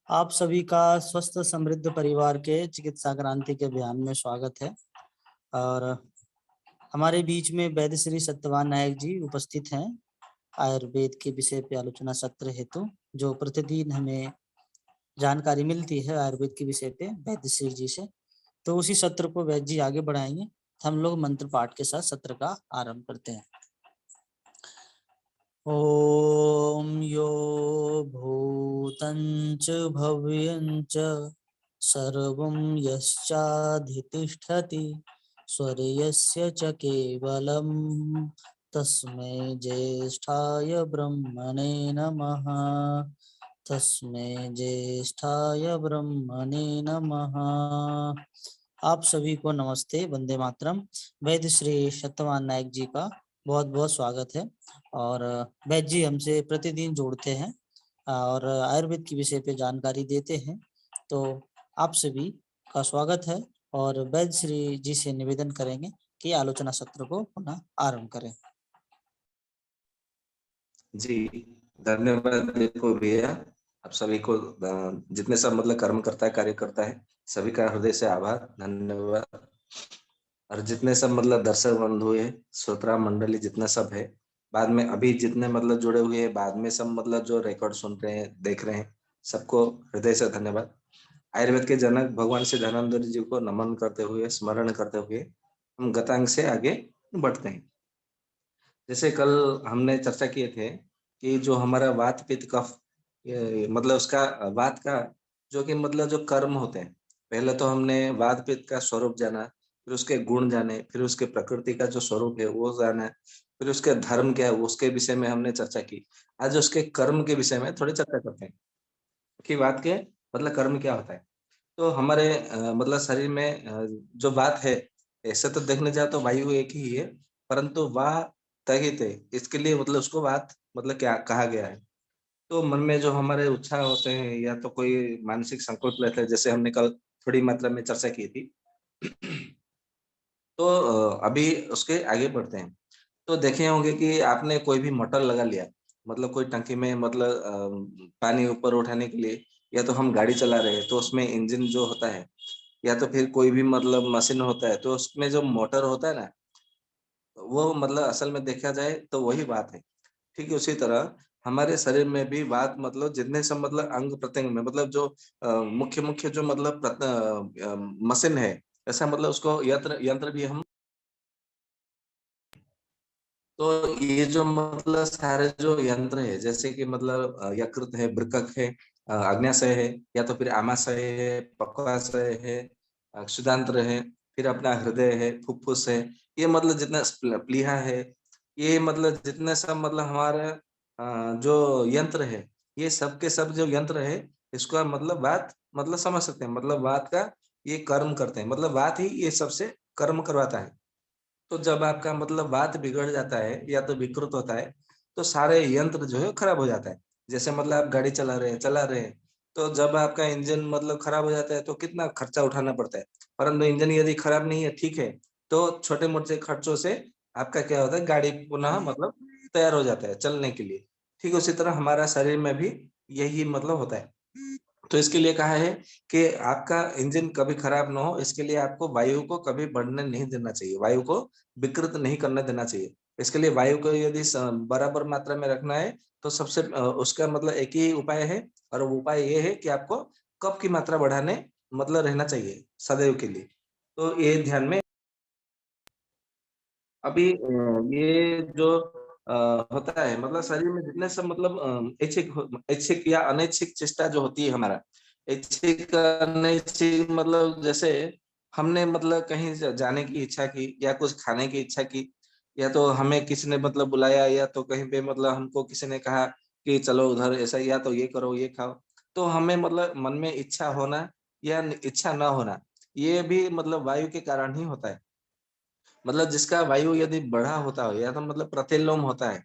आप सभी का स्वस्थ समृद्ध परिवार के चिकित्सा क्रांति के अभियान में स्वागत है। और हमारे बीच में वैद्य श्री सत्यवान नायक जी उपस्थित हैं आयुर्वेद के विषय पे आलोचना सत्र हेतु, जो प्रतिदिन हमें जानकारी मिलती है आयुर्वेद के विषय पे वैद्य श्री जी से। तो उसी सत्र को वैद्य जी आगे बढ़ाएंगे। हम लोग मंत्र पाठ के साथ सत्र का आरंभ करते हैं। ओम यो भूतञ्च भव्यञ्च सर्वं यश्चाधितिष्ठति स्वर्यस्य च केवलं तस्मै ज्येष्ठाय ब्रह्मणे नमः। तस्मै ज्येष्ठाय ब्रह्मणे नमः। आप सभी को नमस्ते, वंदे मातरम। वैद्य श्री सत्यवान नायक जी का बहुत बहुत स्वागत है। और वैद्य जी हमसे प्रतिदिन जोड़ते हैं और आयुर्वेद के विषय पे जानकारी देते हैं। तो आप सभी का स्वागत है और वैद्य श्री जी से निवेदन करेंगे कि आलोचना सत्र को पुनः आरंभ करें। जी धन्यवाद। देखो भैया, आप सभी को जितने सब मतलब कर्म करता है, कार्य करता है, सभी का हृदय से आभार, धन्यवाद। और जितने सब मतलब दर्शक बंधु है, श्रोता मंडली जितना सब है, बाद में अभी जितने मतलब जुड़े हुए हैं, बाद में सब मतलब जो रिकॉर्ड सुन रहे हैं, देख रहे हैं, सबको हृदय से धन्यवाद। आयुर्वेद के जनक भगवान श्री धन्वंतरि जी को नमन करते हुए, स्मरण करते हुए हम गतांग से आगे बढ़ते हैं। जैसे कल हमने चर्चा किए थे कि जो हमारा वात पित्त कफ, मतलब उसका वात का जो कि मतलब जो कर्म होते हैं, पहले तो हमने वात पित्त का स्वरूप जाना, फिर उसके गुण जाने, फिर उसके प्रकृति का जो स्वरूप है वो जाना, फिर उसके धर्म क्या है उसके विषय में हमने चर्चा की। आज उसके कर्म के विषय में थोड़ी चर्चा करते हैं कि वात के मतलब कर्म क्या होता है। तो हमारे मतलब शरीर में जो बात है, ऐसे तो देखने जाए तो वायु एक ही है, परंतु वाह तहित है, इसके लिए मतलब उसको बात मतलब क्या कहा गया है। तो मन में जो हमारे उत्साह होते हैं या तो कोई मानसिक संकल्प रहता है, जैसे हमने कल थोड़ी मात्रा में चर्चा की थी। तो अभी उसके आगे बढ़ते हैं। तो देखे होंगे कि आपने कोई भी मोटर लगा लिया, मतलब कोई टंकी में मतलब पानी ऊपर उठाने के लिए, या तो हम गाड़ी चला रहे हैं तो उसमें इंजन जो होता है, या तो फिर कोई भी मतलब मशीन होता है, तो उसमें जो मोटर होता है ना, वो मतलब असल में देखा जाए तो वही बात है। ठीक है, उसी तरह हमारे शरीर में भी बात मतलब जितने सब मतलब अंग प्रत्यंग में मतलब जो मुख्य मुख्य जो मतलब मशीन है, ऐसा मतलब उसको यंत्र यंत्र भी हम। तो ये जो मतलब सारे जो यंत्र है, जैसे कि मतलब यकृत है, वृक्क है, अग्न्याशय है, या तो फिर आमाशय है, पक्वाशय है, क्षुधांत्र है, फिर अपना हृदय है, फुफ्फुस है, ये मतलब जितना प्लीहा है, ये मतलब जितने सब मतलब हमारे जो यंत्र है, ये सब के सब जो यंत्र है, इसका मतलब बात मतलब समझ सकते हैं, मतलब बात का ये कर्म करते हैं, मतलब बात ही ये सबसे कर्म करवाता है। तो जब आपका मतलब वात बिगड़ जाता है या तो विकृत होता है, तो सारे यंत्र जो है खराब हो जाता है। जैसे मतलब आप गाड़ी चला रहे हैं, तो जब आपका इंजन मतलब खराब हो जाता है तो कितना खर्चा उठाना पड़ता है। परंतु इंजन यदि खराब नहीं है, ठीक है, तो छोटे-मोटे खर्चों से आपका क्या होता है, गाड़ी पुनः मतलब तैयार हो जाता है चलने के लिए। ठीक उसी तरह हमारा शरीर में भी यही मतलब होता है। तो इसके लिए कहा है कि आपका इंजन कभी खराब ना हो, इसके लिए आपको वायु को कभी बढ़ने नहीं देना चाहिए, वायु को विकृत नहीं करने देना चाहिए। इसके लिए वायु को यदि बराबर मात्रा में रखना है, तो सबसे उसका मतलब एक ही उपाय है, और वो उपाय ये है कि आपको कफ की मात्रा बढ़ाने मतलब रहना चाहिए सदैव के लिए। तो ये ध्यान में अभी ये जो होता है मतलब शरीर में जितने सब मतलब ऐच्छिक या अनैच्छिक चेष्टा जो होती है हमारा, ऐच्छिक अनैच्छिक मतलब जैसे हमने मतलब कहीं जाने की इच्छा की या कुछ खाने की इच्छा की, या तो हमें किसी ने मतलब बुलाया, या तो कहीं पे मतलब हमको किसी ने कहा कि चलो उधर ऐसा, या तो ये करो ये खाओ, तो हमें मतलब मन में इच्छा होना या इच्छा ना होना, ये भी मतलब वायु के कारण ही होता है। मतलब जिसका वायु यदि बढ़ा होता हो या तो मतलब प्रतिलोम होता है,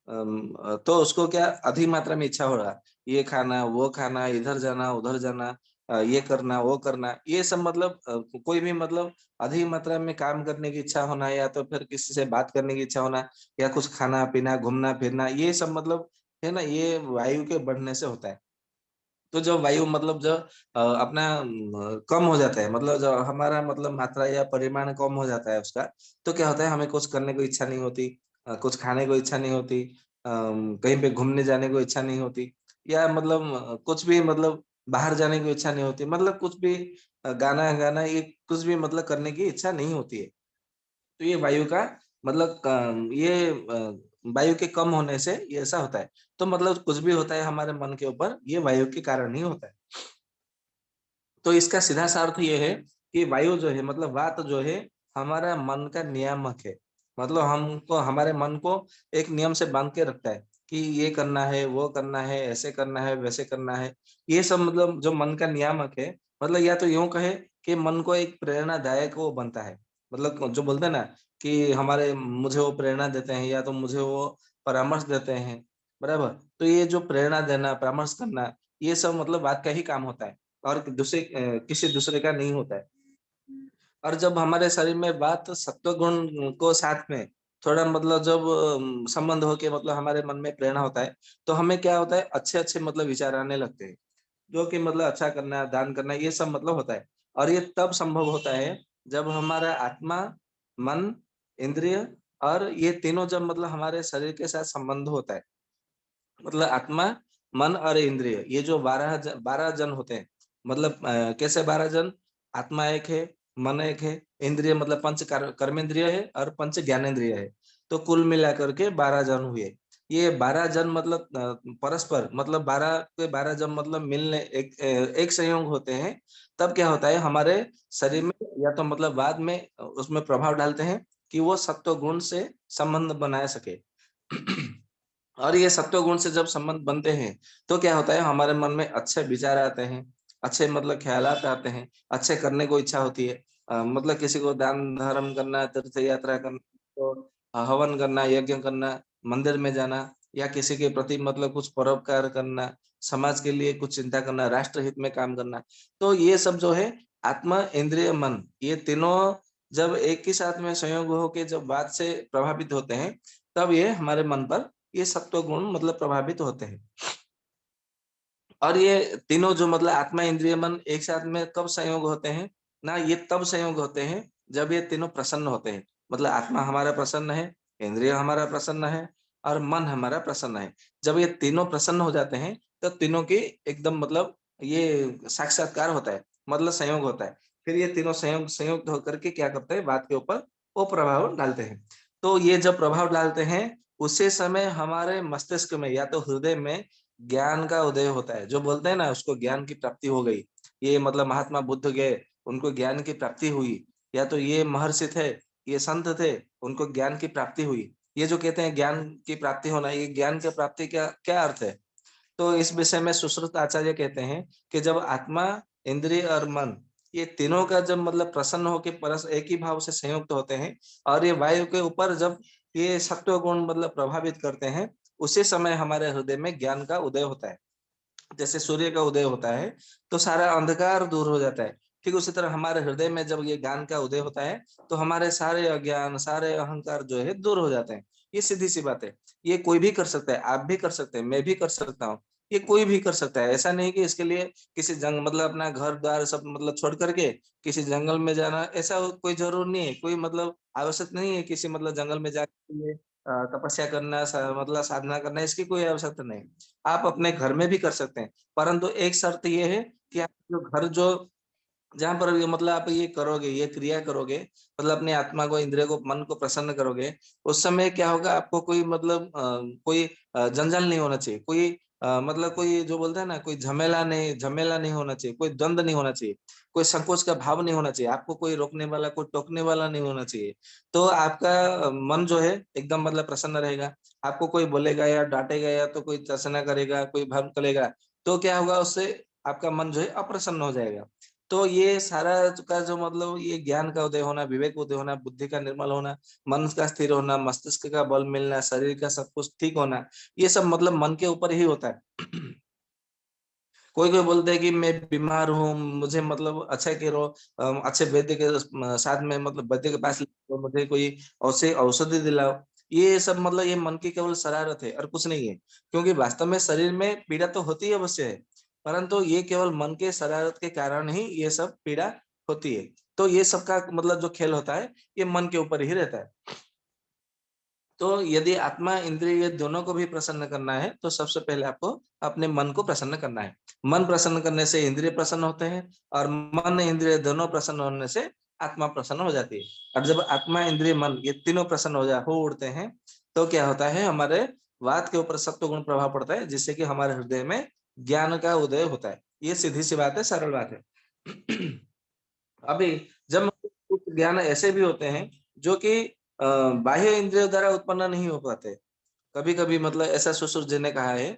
तो उसको क्या अधिक मात्रा में इच्छा हो रहा, ये खाना, वो खाना, इधर जाना, उधर जाना, ये करना, वो करना, ये सब मतलब कोई भी मतलब अधिक मात्रा में काम करने की इच्छा होना, या तो फिर किसी से बात करने की इच्छा होना, या कुछ खाना-पीना, घूमना-फिरना, ये सब मतलब है ना, ये वायु के बढ़ने से होता है। तो जब वायु मतलब जब अपना कम हो जाता है, मतलब जब हमारा मतलब मात्रा या परिमाण कम हो जाता है उसका, तो क्या होता है, हमें कुछ करने को इच्छा नहीं होती, कुछ खाने को इच्छा नहीं होती, कहीं पे घूमने जाने को इच्छा नहीं होती, या मतलब कुछ भी मतलब बाहर जाने की इच्छा नहीं होती, मतलब कुछ भी गाना गाना ये कुछ भी मतलब करने की इच्छा नहीं होती है। तो ये वायु का मतलब ये वायु के कम होने से ये ऐसा होता है। तो मतलब कुछ भी होता है हमारे मन के ऊपर, ये वायु के कारण ही होता है। तो इसका सीधा सा अर्थ ये है कि वायु जो है मतलब वात जो है हमारा मन का नियामक है। मतलब हमको हमारे मन को एक नियम से बांध के रखता है कि ये करना है, वो करना है, ऐसे करना है, वैसे करना है। ये सब मतलब जो मन का नियामक है, मतलब या तो यूं कहे कि मन को एक प्रेरणादायक वो बनता है। मतलब जो बोलते हैं ना कि हमारे मुझे वो प्रेरणा देते हैं या तो मुझे वो परामर्श देते हैं, बराबर। तो ये जो प्रेरणा देना, परामर्श करना, ये सब मतलब बात का ही काम होता है और किसी दूसरे का नहीं होता है। और जब हमारे शरीर में बात सत्व गुण को साथ में थोड़ा मतलब जब संबंध हो के मतलब हमारे मन में प्रेरणा होता है, तो हमें क्या होता है, अच्छे अच्छे मतलब विचार आने लगते हैं, जो कि मतलब अच्छा करना, दान करना, ये सब मतलब होता है। और ये तब संभव होता है जब हमारा आत्मा, मन, इंद्रिय और ये तीनों जब मतलब हमारे शरीर के साथ संबंध होता है। मतलब आत्मा, मन और इंद्रिय, ये जो 12 जन होते हैं। मतलब कैसे 12 जन? आत्मा एक है, मन एक है, इंद्रिय मतलब पंच कर्मेंद्रिय है और पंच ज्ञानेंद्रिय है। तो कुल मिलाकर के 12 जन हुए। ये 12 जन मतलब परस्पर मतलब 12 के 12 जन मतलब मिलने एक संयोग होते हैं। तब क्या होता है हमारे शरीर में, या तो मतलब बाद में उसमें प्रभाव डालते हैं कि वो सत्व गुण से संबंध बना सके। और ये सत्व गुण से जब संबंध बनते हैं, तो क्या होता है हमारे मन में अच्छे विचार आते हैं, अच्छे मतलब ख्यालात आते हैं, अच्छे करने को इच्छा होती है। मतलब किसी को दान धर्म करना, तीर्थ यात्रा करना, तो हवन करना, यज्ञ करना, मंदिर में जाना, या किसी के प्रति मतलब कुछ परोपकार करना, समाज के लिए कुछ चिंता करना, राष्ट्र हित में काम करना। तो ये सब जो है आत्मा, इंद्रिय, मन, ये तीनों जब एक ही साथ में संयोग होके जब बात से प्रभावित होते हैं, तब ये हमारे मन पर ये सत्व गुण मतलब प्रभावित होते हैं। और ये तीनों जो मतलब आत्मा, इंद्रिय, मन एक साथ में कब संयोग होते हैं ना, ये तब संयोग होते हैं जब ये तीनों प्रसन्न होते हैं। मतलब आत्मा हमारा प्रसन्न है, इंद्रिय हमारा प्रसन्न है और मन हमारा प्रसन्न है। जब ये तीनों प्रसन्न हो जाते हैं, तो तीनों की एकदम मतलब ये साक्षात्कार होता है, मतलब संयोग होता है। फिर ये तीनों संयुक्त होकर के क्या करते हैं, बात के ऊपर वो प्रभाव डालते हैं। तो ये जब प्रभाव डालते हैं, उसी समय हमारे मस्तिष्क में या तो हृदय में ज्ञान का उदय होता है। जो बोलते हैं ना उसको ज्ञान की प्राप्ति हो गई। ये मतलब महात्मा बुद्ध गए, उनको ज्ञान की प्राप्ति हुई। या तो ये महर्षि थे, ये संत थे, उनको ज्ञान की प्राप्ति हुई। ये जो कहते हैं ज्ञान की प्राप्ति होना, ये ज्ञान की प्राप्ति क्या क्या अर्थ है? तो इस विषय में सुश्रुत आचार्य कहते हैं कि जब आत्मा, इंद्रिय और मन, ये तीनों का जब मतलब प्रसन्न होकर परस एक ही भाव से संयुक्त होते हैं, और ये वायु के ऊपर जब ये सत्व गुण मतलब प्रभावित करते हैं, उसी समय हमारे हृदय में ज्ञान का उदय होता है। जैसे सूर्य का उदय होता है, तो सारा अंधकार दूर हो जाता है। ठीक उसी तरह हमारे हृदय में जब ये ज्ञान का उदय होता है, तो हमारे सारे अज्ञान, सारे अहंकार जो है दूर हो जाते हैं। ये सीधी सी बात है। ये कोई भी कर सकता है, आप भी कर सकते हैं, मैं भी कर सकता हूँ। ये कोई भी कर सकता है। ऐसा नहीं कि इसके लिए किसी जंग मतलब अपना घर द्वार सब मतलब छोड़ करके किसी जंगल में जाना, ऐसा कोई जरूर नहीं है। कोई मतलब आवश्यक नहीं है किसी मतलब जंगल में जाके तपस्या करना, मतलब साधना करना, इसकी कोई आवश्यकता नहीं। आप अपने घर में भी कर सकते हैं। परंतु एक शर्त ये है कि आप जो घर जो जहाँ पर ये मतलब आप ये करोगे, ये क्रिया करोगे, मतलब अपनी आत्मा को, इंद्रिय को, मन को प्रसन्न करोगे, उस समय क्या होगा, आपको कोई मतलब कोई जंजाल नहीं होना चाहिए। कोई मतलब कोई जो बोलते हैं ना, कोई झमेला नहीं होना चाहिए, कोई द्वंद नहीं होना चाहिए, कोई संकोच का भाव नहीं होना चाहिए, आपको कोई रोकने वाला, कोई टोकने वाला नहीं होना चाहिए। तो आपका मन जो है एकदम मतलब प्रसन्न रहेगा। आपको कोई बोलेगा या डांटेगा या तो कोई तर्सना करेगा, कोई भंग करेगा, तो क्या होगा, उससे आपका मन जो है अप्रसन्न हो जाएगा। तो ये सारा का जो मतलब ये ज्ञान का उदय होना, विवेक उदय होना, बुद्धि का निर्मल होना, मन का स्थिर होना, मस्तिष्क का बल मिलना, शरीर का सब कुछ ठीक होना, ये सब मतलब मन के ऊपर ही होता है। कोई कोई बोलते हैं कि मैं बीमार हूँ, मुझे मतलब अच्छा करो, अच्छे वैद्य के साथ में मतलब वैद्य के पास ले जाओ, मुझे कोई औषधि दिलाओ। ये सब मतलब ये मन की केवल शरारत है और कुछ नहीं है। क्योंकि वास्तव में शरीर में पीड़ा तो होती है अवश्य है, परंतु ये केवल मन के शरारत के कारण ही ये सब पीड़ा होती है। तो ये सबका मतलब जो खेल होता है ये मन के ऊपर ही रहता है। तो यदि आत्मा इंद्रिय ये दोनों को भी प्रसन्न करना है तो सबसे पहले आपको अपने मन को प्रसन्न करना है। मन प्रसन्न करने से इंद्रिय प्रसन्न होते हैं और मन इंद्रिय दोनों प्रसन्न होने से आत्मा प्रसन्न हो जाती है। और जब आत्मा इंद्रिय मन ये तीनों प्रसन्न हो उड़ते हैं तो क्या होता है, हमारे वात के ऊपर सत्व गुण प्रभाव पड़ता है जिससे कि हमारे हृदय में ज्ञान का उदय होता है। ये सीधी सी बात है, सरल बात है। अभी जब कुछ ज्ञान ऐसे भी होते हैं जो कि बाह्य इंद्रियों द्वारा उत्पन्न नहीं हो पाते। कभी कभी मतलब ऐसा सुश्रुत जी ने कहा है,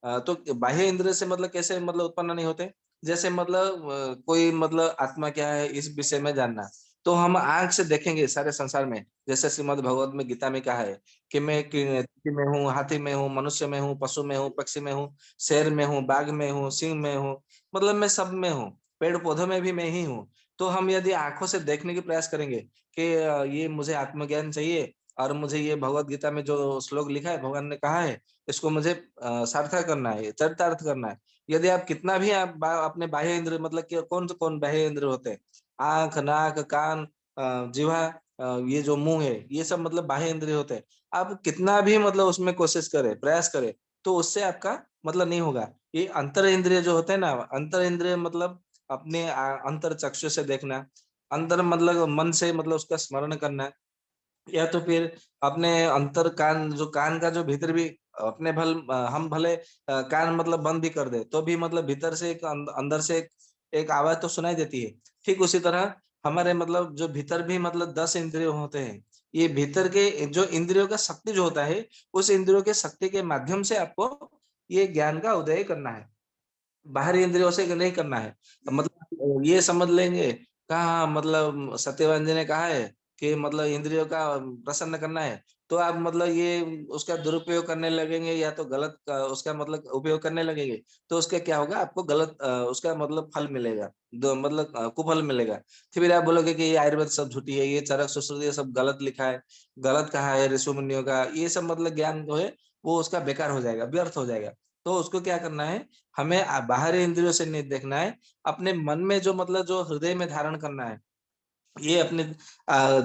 तो बाह्य इंद्रिय से मतलब कैसे मतलब उत्पन्न नहीं होते। जैसे मतलब कोई मतलब आत्मा क्या है इस विषय में जानना, तो हम आंख से देखेंगे सारे संसार में। जैसे श्रीमद् भगवत में गीता में कहा है कि मैं चींटी में हूँ, हाथी में हूँ, मनुष्य में हूँ, पशु में हूँ, पक्षी में हूँ, शेर में हूँ, बाघ में हूँ, सिंह में हूँ, मतलब मैं सब में हूँ, पेड़ पौधों में भी मैं ही हूँ। तो हम यदि आंखों से देखने की प्रयास करेंगे कि ये मुझे आत्मज्ञान चाहिए और मुझे ये भगवत गीता में जो श्लोक लिखा है भगवान ने कहा है इसको मुझे सार्थक करना है, चरितार्थ करना है। यदि आप कितना भी अपने बाह्य इंद्र मतलब कि कौन से कौन बाह्य इंद्र होते हैं, आंख, नाक, कान, जिह्वा, ये जो मुंह है, ये सब मतलब बाह्य इंद्रिय होते हैं। आप कितना भी मतलब उसमें कोशिश करें, प्रयास करें, तो उससे आपका मतलब नहीं होगा। ये अंतर इंद्रिय जो होते हैं ना, अंतर इंद्रिय मतलब अपने अंतर चक्षु से देखना, अंतर मतलब मन से मतलब उसका स्मरण करना, या तो फिर अपने अंतर कान, जो कान का जो भीतर भी अपने हम भले कान मतलब बंद भी कर दे तो भी मतलब भीतर से एक अंदर से एक आवाज तो सुनाई देती है। ठीक उसी तरह हमारे मतलब जो भीतर भी मतलब 10 इंद्रिय होते हैं। ये भीतर के जो इंद्रियों का शक्ति जो होता है, उस इंद्रियों के शक्ति के माध्यम से आपको ये ज्ञान का उदय करना है, बाहरी इंद्रियों से नहीं करना है। मतलब ये समझ लेंगे कहा मतलब सत्यवान जी ने कहा है कि मतलब इंद्रियों का प्रसन्न करना है, तो आप मतलब ये उसका दुरुपयोग करने लगेंगे या तो गलत उसका मतलब उपयोग करने लगेंगे, तो उसका क्या होगा, आपको गलत उसका मतलब फल मिलेगा, दो मतलब कुफल मिलेगा। फिर आप बोलोगे कि ये आयुर्वेद सब झूठी है, ये चरक सुश्रुत ये सब गलत लिखा है, गलत कहा है ऋषि मुनियों का, ये सब मतलब ज्ञान जो है वो उसका बेकार हो जाएगा, व्यर्थ हो जाएगा। तो उसको क्या करना है, हमें बाहरी इंद्रियों से नहीं देखना है, अपने मन में जो मतलब जो हृदय में धारण करना है। ये अपने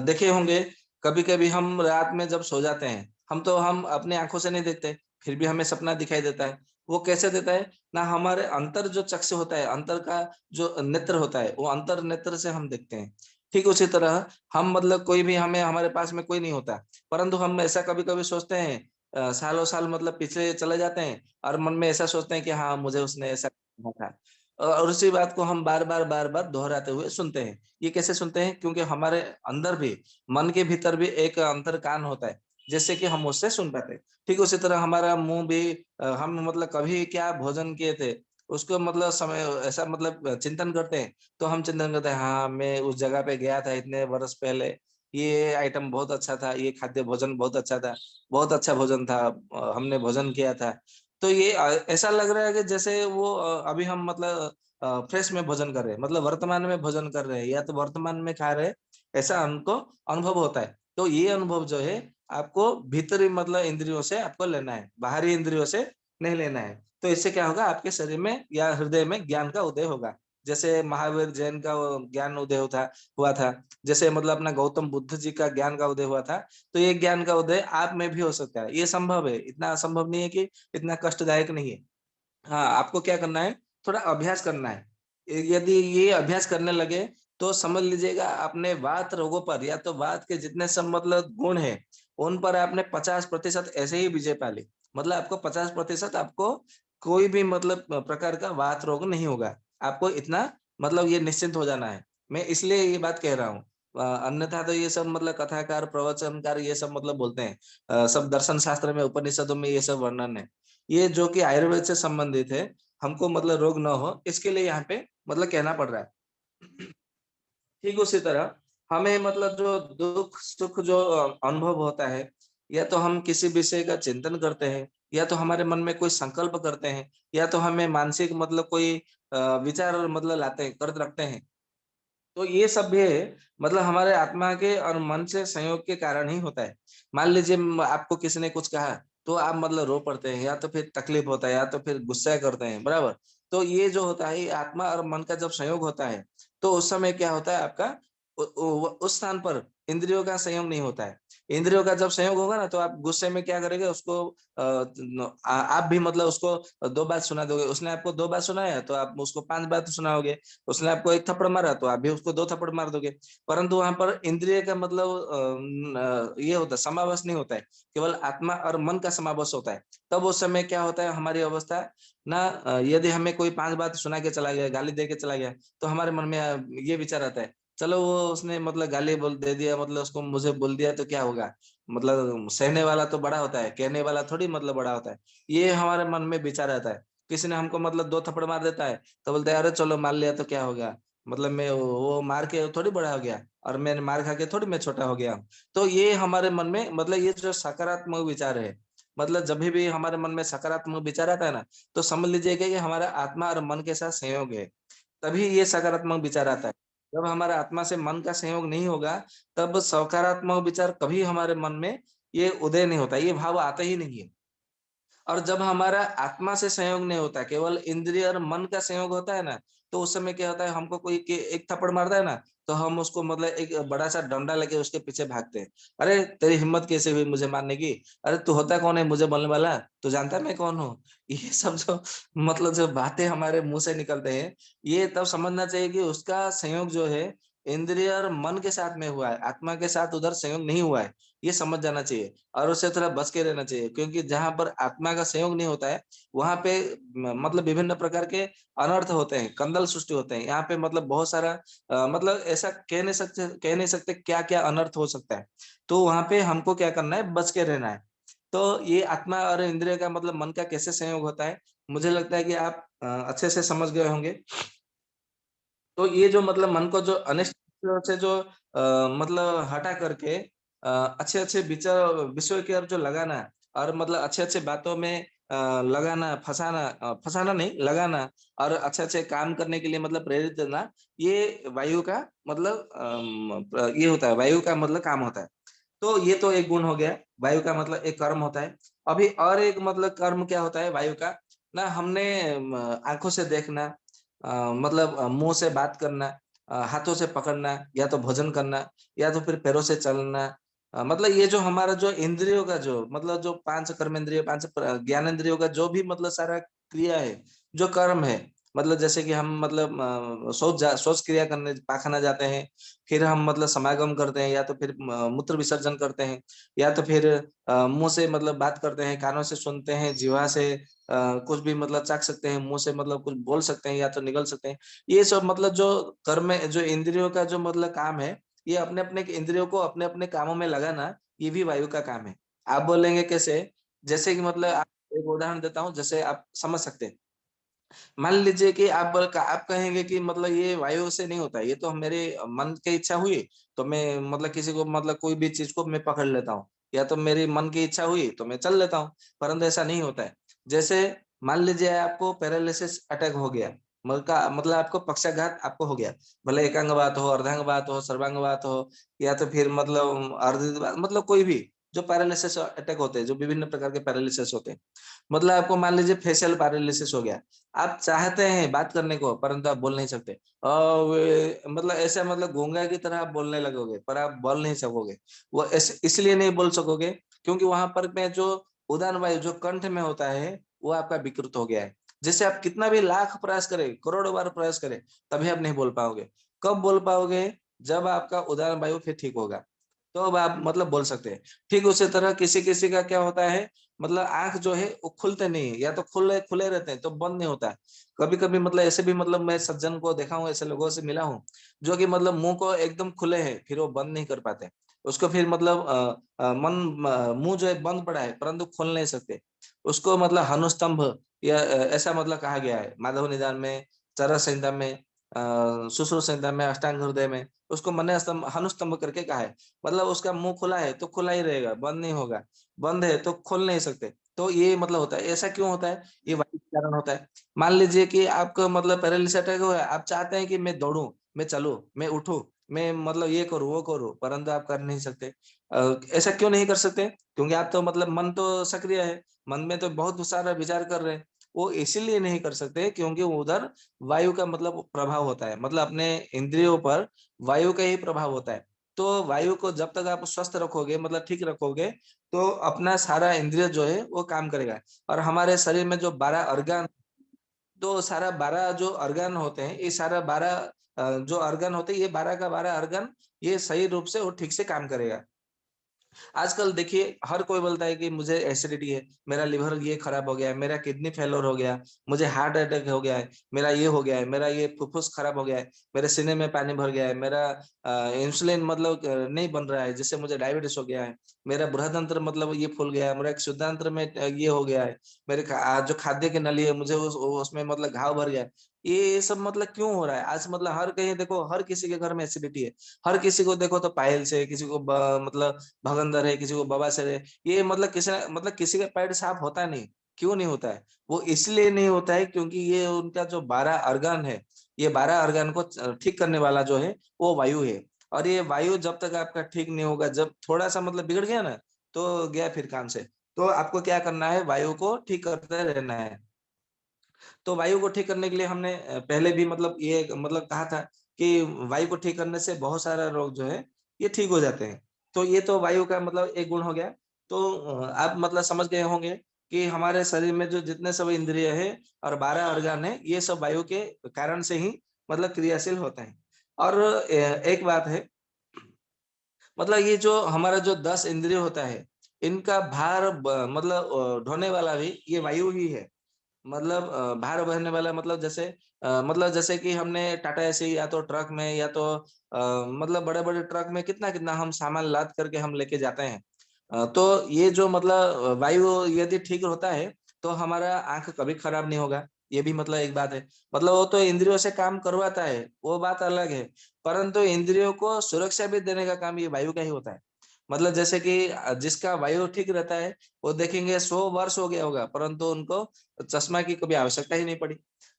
देखे होंगे कभी-कभी हम रात में जब सो जाते हैं, हम अपनी आँखों से नहीं देखते, फिर भी हमें सपना दिखाई देता है। वो कैसे देता है? ना हमारे अंतर जो चक्षु होता है, अंतर का जो नेत्र होता है, वो अंतर नेत्र से हम देखते हैं। ठीक उसी तरह हम मतलब कोई भी हमें हमारे पास में कोई नहीं होता, परंतु हम ऐसा कभी-कभी सोचते हैं, सालों-साल मतलब पीछे चले जाते हैं और मन में ऐसा सोचते हैं कि हाँ, मुझे उसने ऐसा कहा था। और उसी बात को हम बार-बार, बार-बार दोहराते हुए सुनते हैं। ये कैसे सुनते हैं? क्योंकि हमारे अंदर भी, मन के भीतर भी एक अंतर कान होता है, जिससे कि हम उससे सुन पाते हैं। ठीक उसी तरह हमारा मुँह भी, हम मतलब कभी क्या भोजन किए थे, उसको मतलब समय ऐसा मतलब चिंतन करते हैं, तो हम चिंतन करते हैं, हाँ, मैं उस जगह पे गया था इतने वर्ष पहले, ये आइटम बहुत अच्छा था, ये खाद्य भोजन बहुत अच्छा था, बहुत अच्छा भोजन था, हमने भोजन किया था। तो ये ऐसा लग रहा है कि जैसे वो अभी हम मतलब फ्रेश में भोजन कर रहे हैं, मतलब वर्तमान में भोजन कर रहे हैं या तो वर्तमान में खा रहे हैं, ऐसा हमको अनुभव होता है। तो ये अनुभव जो है आपको भीतरी मतलब इंद्रियों से आपको लेना है, बाहरी इंद्रियों से नहीं लेना है। तो इससे क्या होगा, आपके शरीर में या हृदय में ज्ञान का उदय होगा। जैसे महावीर जैन का वो ज्ञान उदय हुआ था, जैसे मतलब अपना गौतम बुद्ध जी का ज्ञान का उदय हुआ था, तो ये ज्ञान का उदय आप में भी हो सकता है। ये संभव है, इतना असंभव नहीं है कि इतना कष्टदायक नहीं है। हाँ, आपको क्या करना है, थोड़ा अभ्यास करना है। यदि ये अभ्यास करने लगे, तो समझ लीजिएगा अपने वात रोगों पर या तो वात के जितने सब मतलब गुण हैं, उन पर आपने 50% ऐसे ही विजय पा ली। मतलब आपको 50% आपको कोई भी मतलब प्रकार का वात रोग नहीं होगा। आपको इतना मतलब ये निश्चिंत हो जाना है। मैं इसलिए ये बात कह रहा हूँ। अन्यथा तो ये सब मतलब कथाकार, प्रवचनकार ये सब मतलब बोलते हैं। सब दर्शन शास्त्र में, उपनिषदों में ये सब वर्णन है। ये जो कि आयुर्वेद से संबंधित है, हमको मतलब रोग ना हो इसके लिए यहाँ पे मतलब कहना पड़ रहा है। ठीक उसी तरह हमें मतलब जो दुख सुख जो अनुभव होता है, या तो हम किसी विषय का चिंतन करते हैं, या तो हमारे मन में कोई संकल्प करते हैं, या तो हमें मानसिक मतलब कोई विचार मतलब लाते हैं, कर रखते हैं, तो ये सब भी मतलब हमारे आत्मा के और मन से संयोग के कारण ही होता है। मान लीजिए आपको किसी ने कुछ कहा, तो आप मतलब रो पड़ते हैं, या तो फिर तकलीफ होता है, या तो फिर गुस्सा करते हैं, बराबर? तो ये जो होता है, ये आत्मा और मन का जब संयोग होता है, तो उस समय क्या होता है आपका, उस स्थान पर इंद्रियों का संयोग नहीं होता है। इंद्रियों का जब संयोग होगा ना, तो आप गुस्से में क्या करेंगे, उसको आप भी मतलब उसको 2 बात सुना दोगे। उसने आपको 2 बात सुनाया तो आप उसको 5 बात सुनाओगे। उसने आपको 1 थप्पड़ मारा तो आप भी उसको 2 थप्पड़ मार दोगे। परंतु वहां पर इंद्रिय का मतलब ये होता है, समावेश नहीं होता है, केवल आत्मा और मन का समावेश होता है। तब उस समय क्या होता है हमारी अवस्था ना, यदि हमें कोई 5 बात सुना के चला गया, गाली दे के चला गया, तो हमारे मन में ये विचार आता है, चलो वो उसने मतलब गाली बोल दे दिया, मतलब उसको मुझे बोल दिया तो क्या होगा, मतलब सहने वाला तो बड़ा होता है, कहने वाला थोड़ी मतलब बड़ा होता है। ये हमारे मन में विचार आता है। किसी ने हमको मतलब 2 थप्पड़ मार देता है, तो बोलते हैं अरे चलो मार लिया तो क्या होगा, मतलब मैं वो मार के थोड़ी बड़ा हो गया, और मैंने मार खा के थोड़ी मैं छोटा हो गया। तो ये हमारे मन में मतलब ये जो सकारात्मक विचार है, मतलब जब भी हमारे मन में सकारात्मक विचार आता है ना, तो समझ लीजिएगा कि हमारा आत्मा और मन के साथ संयोग है, तभी ये सकारात्मक विचार आता है। जब हमारा आत्मा से मन का संयोग नहीं होगा, तब सकारात्मक विचार कभी हमारे मन में ये उदय नहीं होता, ये भाव आता ही नहीं है। और जब हमारा आत्मा से संयोग नहीं होता, केवल इंद्रिय और मन का संयोग होता है ना, तो उस समय क्या होता है, हमको कोई एक थप्पड़ मारता है ना, तो हम उसको मतलब एक बड़ा सा डंडा लेके उसके पीछे भागते हैं। अरे तेरी हिम्मत कैसे हुई मुझे मारने की? अरे तू होता कौन है मुझे बोलने वाला? तू जानता है मैं कौन हूँ? ये सब जो मतलब जो बातें हमारे मुंह से निकलते हैं, ये तब समझना चाहिए कि उसका संयोग जो है इंद्रिय और मन के साथ में हुआ है, आत्मा के साथ उधर संयोग नहीं हुआ है। ये समझ जाना चाहिए और उससे थोड़ा बच के रहना चाहिए, क्योंकि जहां पर आत्मा का संयोग नहीं होता है, वहां पे मतलब विभिन्न प्रकार के अनर्थ होते हैं, कंदल सृष्टि होते हैं। यहाँ पे मतलब बहुत सारा मतलब ऐसा कह नहीं सकते क्या क्या अनर्थ हो सकता है। तो वहां पे हमको क्या करना है, बच के रहना है। तो ये आत्मा और इंद्रिय का मतलब मन का कैसे संयोग होता है, मुझे लगता है कि आप अच्छे से समझ गए होंगे। तो ये जो मतलब मन को जो अनिष्ट से जो मतलब हटा करके अच्छे-अच्छे विचार विषयों की ओर जो लगाना और मतलब अच्छे-अच्छे बातों में लगाना, फँसाना नहीं, लगाना और अच्छे-अच्छे काम करने के लिए मतलब प्रेरित करना, ये वायु का मतलब ये होता है, वायु का मतलब काम होता है। तो ये तो एक गुण हो गया, वायु का मतलब एक कर्म होता है। अभी और एक मतलब कर्म क्या होता है वायु का, ना हमने आँखों से देखना, मतलब मुँह से बात करना, हाथों से पकड़ना, या तो भोजन करना, या तो फिर पैरों से चलना। मतलब ये जो हमारा जो इंद्रियों का जो मतलब जो 5 कर्मेंद्रिय, 5 ज्ञानेंद्रियों का जो भी मतलब सारा क्रिया है, जो कर्म है, मतलब जैसे कि हम मतलब शौच क्रिया करने पाखना जाते हैं, फिर हम मतलब समागम करते हैं, या तो फिर मूत्र विसर्जन करते हैं, या तो फिर मुँह से मतलब बात करते हैं, कानों से सुनते हैं, जिह्वा से कुछ भी मतलब चख सकते हैं, मुँह से मतलब कुछ बोल सकते हैं या तो निगल सकते हैं। ये सब मतलब जो कर्म है, जो इंद्रियों का जो मतलब काम है, ये अपने-अपने इंद्रियों को अपने-अपने कामों में लगाना, ये भी वायु का काम है। आप बोलेंगे कैसे? जैसे कि मतलब आप एक उदाहरण देता हूँ, जैसे आप समझ सकते हैं। मान लीजिए कि आप कहेंगे कि मतलब ये वायु से नहीं होता है, ये तो मेरे मन की इच्छा हुई, तो मैं मतलब किसी को मतलब कोई भी चीज़ को मैं पकड़ लेता हूँ, या तो मेरी मन की इच्छा हुई, तो मैं चल लेता हूँ, परंतु ऐसा नहीं होता है। जैसे मान लीजिए आपको पैरालिसिस अटैक हो गया, मतलब आपको पक्षाघात आपको हो गया, भले एकांगवात हो, अर्धांगवात हो, सर्वांगवात हो, या तो फिर मतलब मतलब कोई भी जो पैरालिसिस अटैक होते हैं, जो विभिन्न प्रकार के पैरालिसिस होते हैं। मतलब आपको मान लीजिए फेशियल पैरालिसिस हो गया। आप चाहते हैं बात करने को, परंतु आप बोल नहीं सकते। वे मतलब ऐसा मतलब गूंगा की तरह आप बोलने लगोगे, पर आप बोल नहीं सकोगे। वो इसलिए नहीं बोल सकोगे, क्योंकि वहां पर में जो उदान वायु जो कंठ में होता है, वो आपका विकृत हो गया है। जैसे आप कितना भी लाख प्रयास करें, करोड़ों बार प्रयास करें, तभी आप नहीं बोल पाओगे। कब बोल पाओगे? जब आपका उदान वायु फिर ठीक होगा, तो अब आप मतलब बोल सकते हैं। ठीक उसी तरह किसी-किसी का क्या होता है, मतलब आँख जो है वो खुलते नहीं है, या तो खुले खुले रहते हैं, तो बंद नहीं होता है। कभी-कभी मतलब ऐसे भी मतलब मैं सज्जन को देखा हूँ, ऐसे लोगों से मिला हूँ, जो कि मतलब मुँह को एकदम खुले हैं, फिर वो बंद नहीं कर पाते। उसको फिर मतलब मुँह जो है बंद पड़ा है, परंतु खोल नहीं सकते। उसको मतलब हनुस्तंभ या ऐसा मतलब कहा गया है। माधव निदान में, चरक संहिता में, सुश्रुत संहिता में, अष्टांग हृदय में, उसको मने स्तंभ हनुस्तंभ करके कहा है। मतलब उसका मुँह खुला है, तो खुला ही रहेगा, बंद नहीं होगा। बंद है तो खोल नहीं सकते। तो ये मतलब होता है। ऐसा क्यों होता है? ये वायु के कारण होता है। मान लीजिए कि आपको मतलब पैरालिसिस अटैक हुआ है, आप चाहते हैं कि मैं दौड़ूँ, मैं चलूँ, मैं उठूँ, मैं मतलब ये करूँ, वो करूँ, परंतु आप कर नहीं सकते। ऐसा क्यों नहीं कर सकते? क्योंकि आप तो मतलब मन तो सक्रिय है, मन में तो बहुत सारा विचार कर रहे हैं। वो इसीलिए नहीं कर सकते क्योंकि उधर वायु का मतलब प्रभाव होता है, मतलब अपने इंद्रियों पर वायु का ही प्रभाव होता है। तो वायु को जब तक आप स्वस्थ रखोगे, मतलब ठीक रखोगे, तो अपना सारा इंद्रिय जो है वो काम करेगा। और हमारे शरीर में जो 12 organ, तो सारा 12 जो organ होते हैं, ये सारा 12 जो organ होते हैं, ये 12 का 12 organ ये सही रूप से और ठीक से काम करेगा। आजकल देखिए हर कोई बोलता है कि मुझे एसिडिटी है, मेरा लिवर ये खराब हो गया है, मेरा किडनी फेलियर हो गया, मुझे हार्ट अटैक हो गया है, मेरा ये हो गया है, मेरा ये फुफ्फुस खराब हो गया है, मेरे सीने में पानी भर गया है, मेरा इंसुलिन मतलब नहीं बन रहा है, जिससे मुझे डायबिटीज हो गया है, मेरा बृहदंत्र मतलब ये फूल गया है, मेरा एक शुद्धांत्र में ये हो गया है, मेरे जो खाद्य की नली है मुझे उसमें मतलब घाव भर गया है। ये सब मतलब क्यों हो रहा है आज? मतलब हर कहीं देखो, हर किसी के घर में एसिडिटी है, हर किसी को देखो तो पाइल्स है, किसी को मतलब भगंदर है, किसी को बवासीर है। ये मतलब किसी का पेट साफ होता नहीं। क्यों नहीं होता है? वो इसलिए नहीं होता है क्योंकि ये उनका जो 12 organ है, ये 12 organ को ठीक करने वाला जो है वो वायु है। और ये वायु जब तक आपका ठीक नहीं होगा, जब थोड़ा सा मतलब बिगड़ गया ना, तो गया फिर काम से। तो आपको क्या करना है? वायु को ठीक करते रहना है। तो वायु को ठीक करने के लिए हमने पहले भी मतलब ये मतलब कहा था कि वायु को ठीक करने से बहुत सारा रोग जो है ये ठीक हो जाते हैं। तो ये तो वायु का मतलब एक गुण हो गया। तो आप मतलब समझ गए होंगे कि हमारे शरीर में जो जितने सब इंद्रिय है और 12 organ है, ये सब वायु के कारण से ही मतलब क्रियाशील होते हैं। और एक बात है, मतलब ये जो हमारा जो 10 इंद्रिय होता है, इनका भार मतलब ढोने वाला भी ये वायु ही है। मतलब भार बहने वाला मतलब जैसे मतलब जैसे कि हमने टाटा एसी या तो ट्रक में या तो मतलब बड़े-बड़े ट्रक में कितना-कितना हम सामान लाद करके हम लेके जाते हैं। तो ये जो मतलब वायु यदि ठीक होता है, तो हमारा आँख कभी खराब नहीं होगा। ये भी मतलब एक बात है। मतलब वो तो इंद्रियों से काम करवाता है, वो बात अलग है। परंतु इंद्रियों को सुरक्षा भी देने का काम ये वायु का ही होता है। मतलब जैसे कि जिसका वायु ठीक रहता है, वो देखेंगे 100 वर्ष हो गया होगा, परंतु उनको चश्मा की कभी आवश्यकता ही नहीं पड़ी।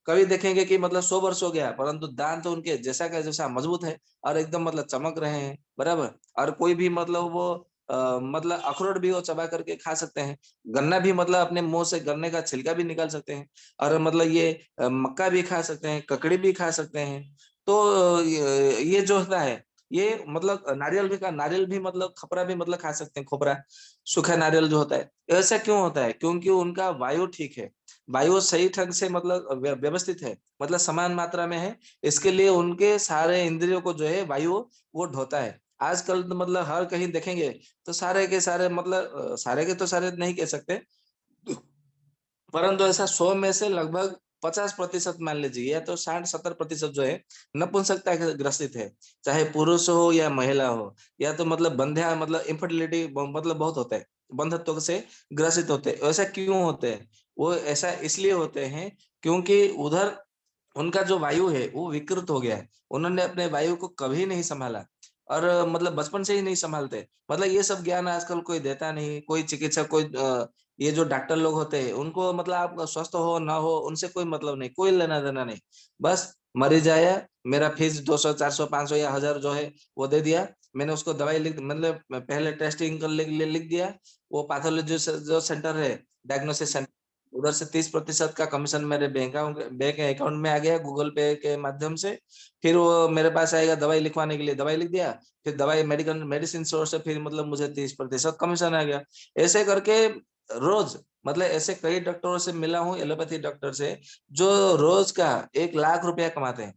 कभी देखेंगे कि मतलब 100 वर्ष हो गया, परंतु दाँत तो उनके जैसा का जैसा मजबूत है और एकदम मतलब चमक रहे हैं, बराबर? और कोई भी मतलब वो मतलब अखरोट भी वो चबा करके खा सकते हैं। गन्ना भी मतलब अपने मुँह से गन्ने का छिलका भी निकाल सकते हैं और मतलब ये मक्का भी खा सकते हैं, ककड़ी भी खा सकते हैं। तो ये जो होता है, ये मतलब नारियल भी मतलब खपरा भी मतलब खा सकते हैं, खोपरा, सूखा नारियल जो होता है। ऐसा क्यों होता है? क्योंकि उनका वायु ठीक है। वायु सही ढंग से मतलब व्यवस्थित है, मतलब समान मात्रा में है। इसके लिए उनके सारे इंद्रियों को जो है वायु वो ढोता है। आजकल तो मतलब हर कहीं देखेंगे तो सारे के सारे मतलब सारे के तो सारे नहीं कह सकते, परंतु ऐसा 100 में से लगभग 50% मान लीजिए या तो 60-70% जो है नपुंसकता के ग्रसित है। चाहे पुरुष हो या महिला हो, या तो मतलब बंध्या मतलब इनफर्टिलिटी मतलब बहुत होता है। बंधत्व से ग्रसित होते हैं। ऐसा क्यों होते हैं? वो ऐसा इसलिए होते हैं क्योंकि उधर उनका जो वायु है वो विकृत हो गया है। उन्होंने अपने वायु को कभी नहीं संभाला और मतलब बचपन से ही नहीं संभालते। मतलब ये सब ज्ञान आजकल कोई देता नहीं, कोई चिकित्सक, कोई ये जो डॉक्टर लोग होते हैं, उनको मतलब आप स्वस्थ हो ना हो उनसे कोई मतलब नहीं, कोई लेना-देना नहीं। बस मरीज आया, मेरा फीस 200, 400, 500 या 1000 जो है वो दे दिया। मैंने उसको दवाई लिख मतलब पहले टेस्टिंग कर लिख दिया। वो पैथोलॉजी जो सेंटर है, डायग्नोसिस सेंटर, उधर से 30% का कमीशन मेरे बैंक अकाउंट में आ गया गूगल पे के माध्यम से। फिर वो मेरे पास आएगा दवाई लिखवाने के लिए, दवाई लिख दिया, फिर दवाई मेडिसिन स्टोर से फिर मतलब मुझे 30% कमीशन आ गया। ऐसे करके रोज मतलब ऐसे कई डॉक्टरों से मिला हूँ, एलोपैथी डॉक्टर से, जो रोज का 1 लाख रुपया कमाते हैं।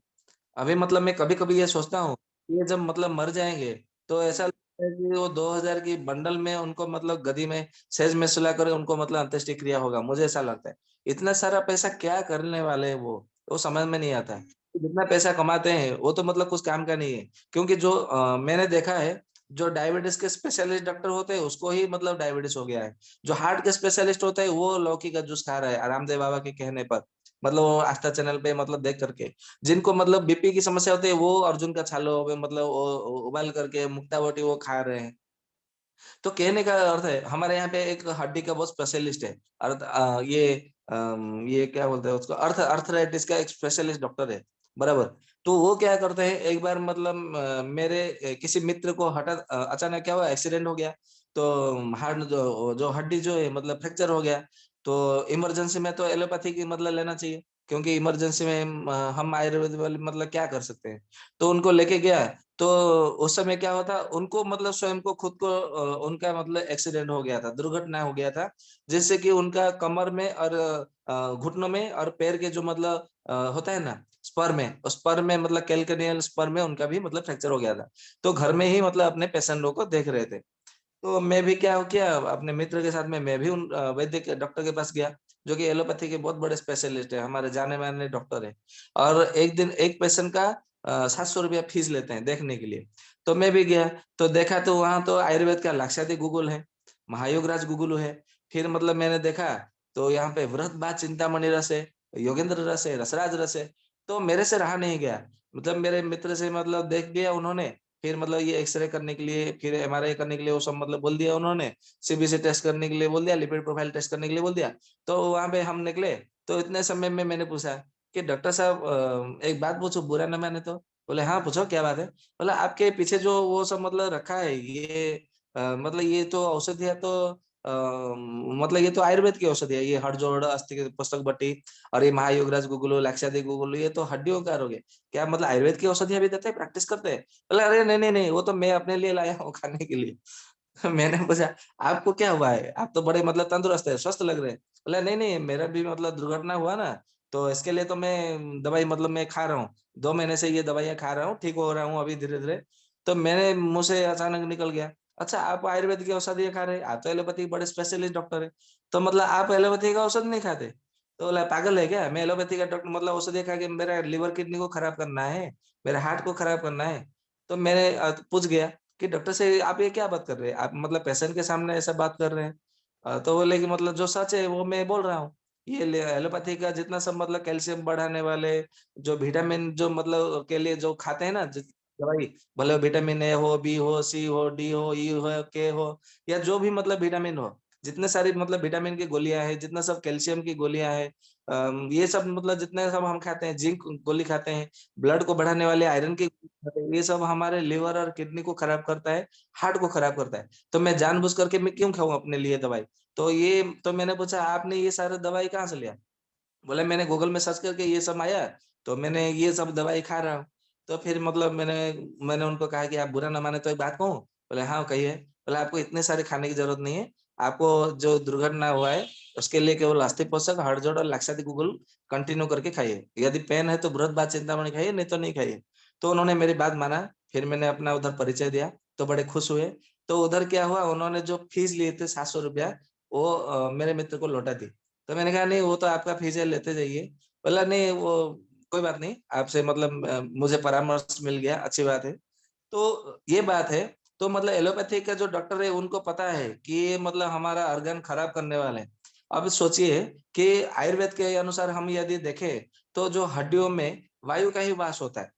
अभी मतलब मैं कभी-कभी ये सोचता हूँ, ये जब मतलब मर जाएँगे, तो ऐसा लगता है कि वो 2000 की बंडल में उनको मतलब गदी में सेज में सुलाकर उनको मतलब अंत्येष्टि क्रिया होगा, मुझे ऐसा लगता है। इतना सारा पैसा क्या करने वाले हैं वो समझ में नहीं आता है। जितना पैसा कमाते हैं, वो तो मतलब कुछ काम का नहीं है। क्योंकि जो मैंने देखा है, जो डायबिटीज़ के स्पेशलिस्ट डॉक्टर होते हैं, उसको ही मतलब डायबिटीज़ हो गया है। जो हार्ट के स्पेशलिस्ट होते हैं, वो लौकी का जूस खा रहा है, रामदेव बाबा के कहने पर। मतलब वो आस्था चैनल पे मतलब देख करके। जिनको मतलब बीपी की समस्या होती है वो अर्जुन का छालो मतलब वो उबाल करके मुक्ता बोटी वो खा रहे हैं। तो कहने का अर्थ है हमारे यहाँ पे एक हड्डी का बहुत स्पेशलिस्ट है। ये क्या बोलते हैं उसको, अर्थराइटिस का एक स्पेशलिस्ट डॉक्टर है, बराबर। तो वो क्या करते हैं, एक बार मतलब मेरे किसी मित्र को हठात अचानक क्या हुआ, एक्सीडेंट हो गया। तो हार्ट जो जो हड्डी जो है मतलब फ्रैक्चर हो गया। तो इमरजेंसी में तो एलोपैथी की मतलब लेना चाहिए, क्योंकि इमरजेंसी में हम आयुर्वेद वाले मतलब क्या कर सकते हैं। तो उनको लेके गया, तो उस समय क्या होता, उनको मतलब स्वयं को खुद को उनका मतलब एक्सीडेंट हो गया था, दुर्घटना हो गया था, जिससे कि उनका कमर में और घुटनों में और पैर के जो मतलब होता है ना स्पर में, उस स्पर में मतलब कैल्केनियल स्पर में उनका भी मतलब फ्रैक्चर हो गया था। तो घर में ही मतलब अपने पेशेंटों को देख रहे थे। तो मैं भी क्या किया, अपने मित्र के साथ में मैं भी उन वैद्य के डॉक्टर के पास गया, जो कि एलोपैथी के बहुत बड़े स्पेशलिस्ट है, हमारे जाने माने डॉक्टर है। और एक दिन एक पेशेंट का 700 रुपया फीस लेते हैं देखने के लिए। तो मैं भी गया, तो देखा तो वहां तो आयुर्वेद का लाक्षादी गूगल है, महायोगराज गूगल है। फिर मतलब मैंने देखा, तो यहाँ पे वृहत बात चिंतामणि रस है, योगेंद्र रस है, रसराज रस है। तो मेरे से रहा नहीं गया, मतलब मेरे मित्र से मतलब देख दिया उन्होंने। फिर मतलब ये एक्सरे करने के लिए, फिर एमआरआई करने के लिए वो सब मतलब बोल दिया उन्होंने, सीबीसी टेस्ट करने के लिए बोल दिया, लिपिड प्रोफाइल टेस्ट करने के लिए बोल दिया। तो वहां पे हम निकले। तो इतने समय में मैंने पूछा कि डॉक्टर साहब एक बात पूछो, बुरा न माने तो। बोले हाँ पूछो क्या बात है। बोला आपके पीछे जो वो सब मतलब रखा है ये मतलब ये तो औषधियाँ तो मतलब ये तो आयुर्वेद की औषधि है, ये हड़जोड़, अस्थि की पुस्तक बट्टी, और ये महायोगराज गुगुलो, लाक्षादी गुगुलो, ये तो हड्डियों का रोग है। क्या मतलब आयुर्वेद की औषधियाँ भी देते हैं, प्रैक्टिस करते हैं? बोला अरे नहीं नहीं नहीं, वो तो मैं अपने लिए लाया हूँ खाने के लिए। मैंने पूछा आपको क्या हुआ है, आप तो बड़े मतलब तंदुरुस्त है, स्वस्थ लग रहे हैं। बोला नहीं नहीं, मेरा भी मतलब दुर्घटना हुआ ना, तो इसके लिए तो मैं दवाई मतलब मैं खा रहा हूँ, 2 महीने से ये दवाइयाँ खा रहा हूँ, ठीक हो रहा हूँ अभी धीरे धीरे। तो मैंने मुंह से अचानक निकल गया, अच्छा आप आयुर्वेद की औषधि खा रहे हैं, आप तो एलोपैथी के बड़े स्पेशलिस्ट डॉक्टर है, तो मतलब आप एलोपैथी का औषध नहीं खाते? तो बोला पागल है क्या, मैं एलोपैथी का डॉक्टर मतलब औषधि खा के मेरा लिवर किडनी को खराब करना है, मेरे हार्ट को खराब करना है? तो मैंने पूछ गया कि डॉक्टर से आप ये क्या बात कर रहे हैं, आप मतलब पेशेंट के सामने ऐसा बात कर रहे हैं? तो बोले कि मतलब जो सच है वो मैं बोल रहा हूँ। ये एलोपैथी का जितना सब मतलब कैल्शियम बढ़ाने वाले, जो विटामिन जो मतलब के लिए जो खाते हैं ना दवाई, भले विटामिन ए हो, बी हो, सी हो, डी हो, ई हो, के हो, या जो भी मतलब विटामिन हो, जितने सारी मतलब विटामिन की गोलियां हैं, जितना सब कैल्शियम की गोलियां हैं, ये सब मतलब जितने सब हम खाते हैं, जिंक गोली खाते हैं, ब्लड को बढ़ाने वाले आयरन की, ये सब हमारे लिवर और किडनी को खराब करता है, हार्ट को खराब करता है। तो मैं जानबूझ करके मैं क्यों खाऊं अपने लिए दवाई? तो ये तो मैंने पूछा आपने ये सारे दवाई कहाँ से लिया? बोले मैंने गूगल में सर्च करके ये सब आया, तो मैंने ये सब दवाई खा रहा हूँ। तो फिर मतलब मैंने मैंने उनको कहा कि आप बुरा ना माने तो एक बात कहूँ? बोले हाँ कहिए। बोले आपको इतने सारे खाने की जरूरत नहीं है, आपको जो दुर्घटना हुआ है उसके लिए केवल अस्थि पोषक, हड़जोड़ और लाक्षादी गूगल कंटिन्यू करके खाइए। यदि पेन है तो बृहद बात चिंतामणि खाइए, नहीं तो नहीं खाइए। तो उन्होंने मेरी बात माना। फिर मैंने अपना उधर परिचय दिया, तो बड़े खुश हुए। तो उधर क्या हुआ, उन्होंने जो फीस लिए थे 700 रुपया, वो मेरे मित्र को लौटा दी। तो मैंने कहा नहीं वो तो आपका फीस है, लेते जाइए। बोला नहीं वो कोई बात नहीं, आपसे मतलब मुझे परामर्श मिल गया, अच्छी बात है। तो ये बात है। तो मतलब एलोपैथी का जो डॉक्टर है उनको पता है कि ये मतलब हमारा organ खराब करने वाले हैं। अब सोचिए कि आयुर्वेद के अनुसार हम यदि देखें, तो जो हड्डियों में वायु का ही वास होता है,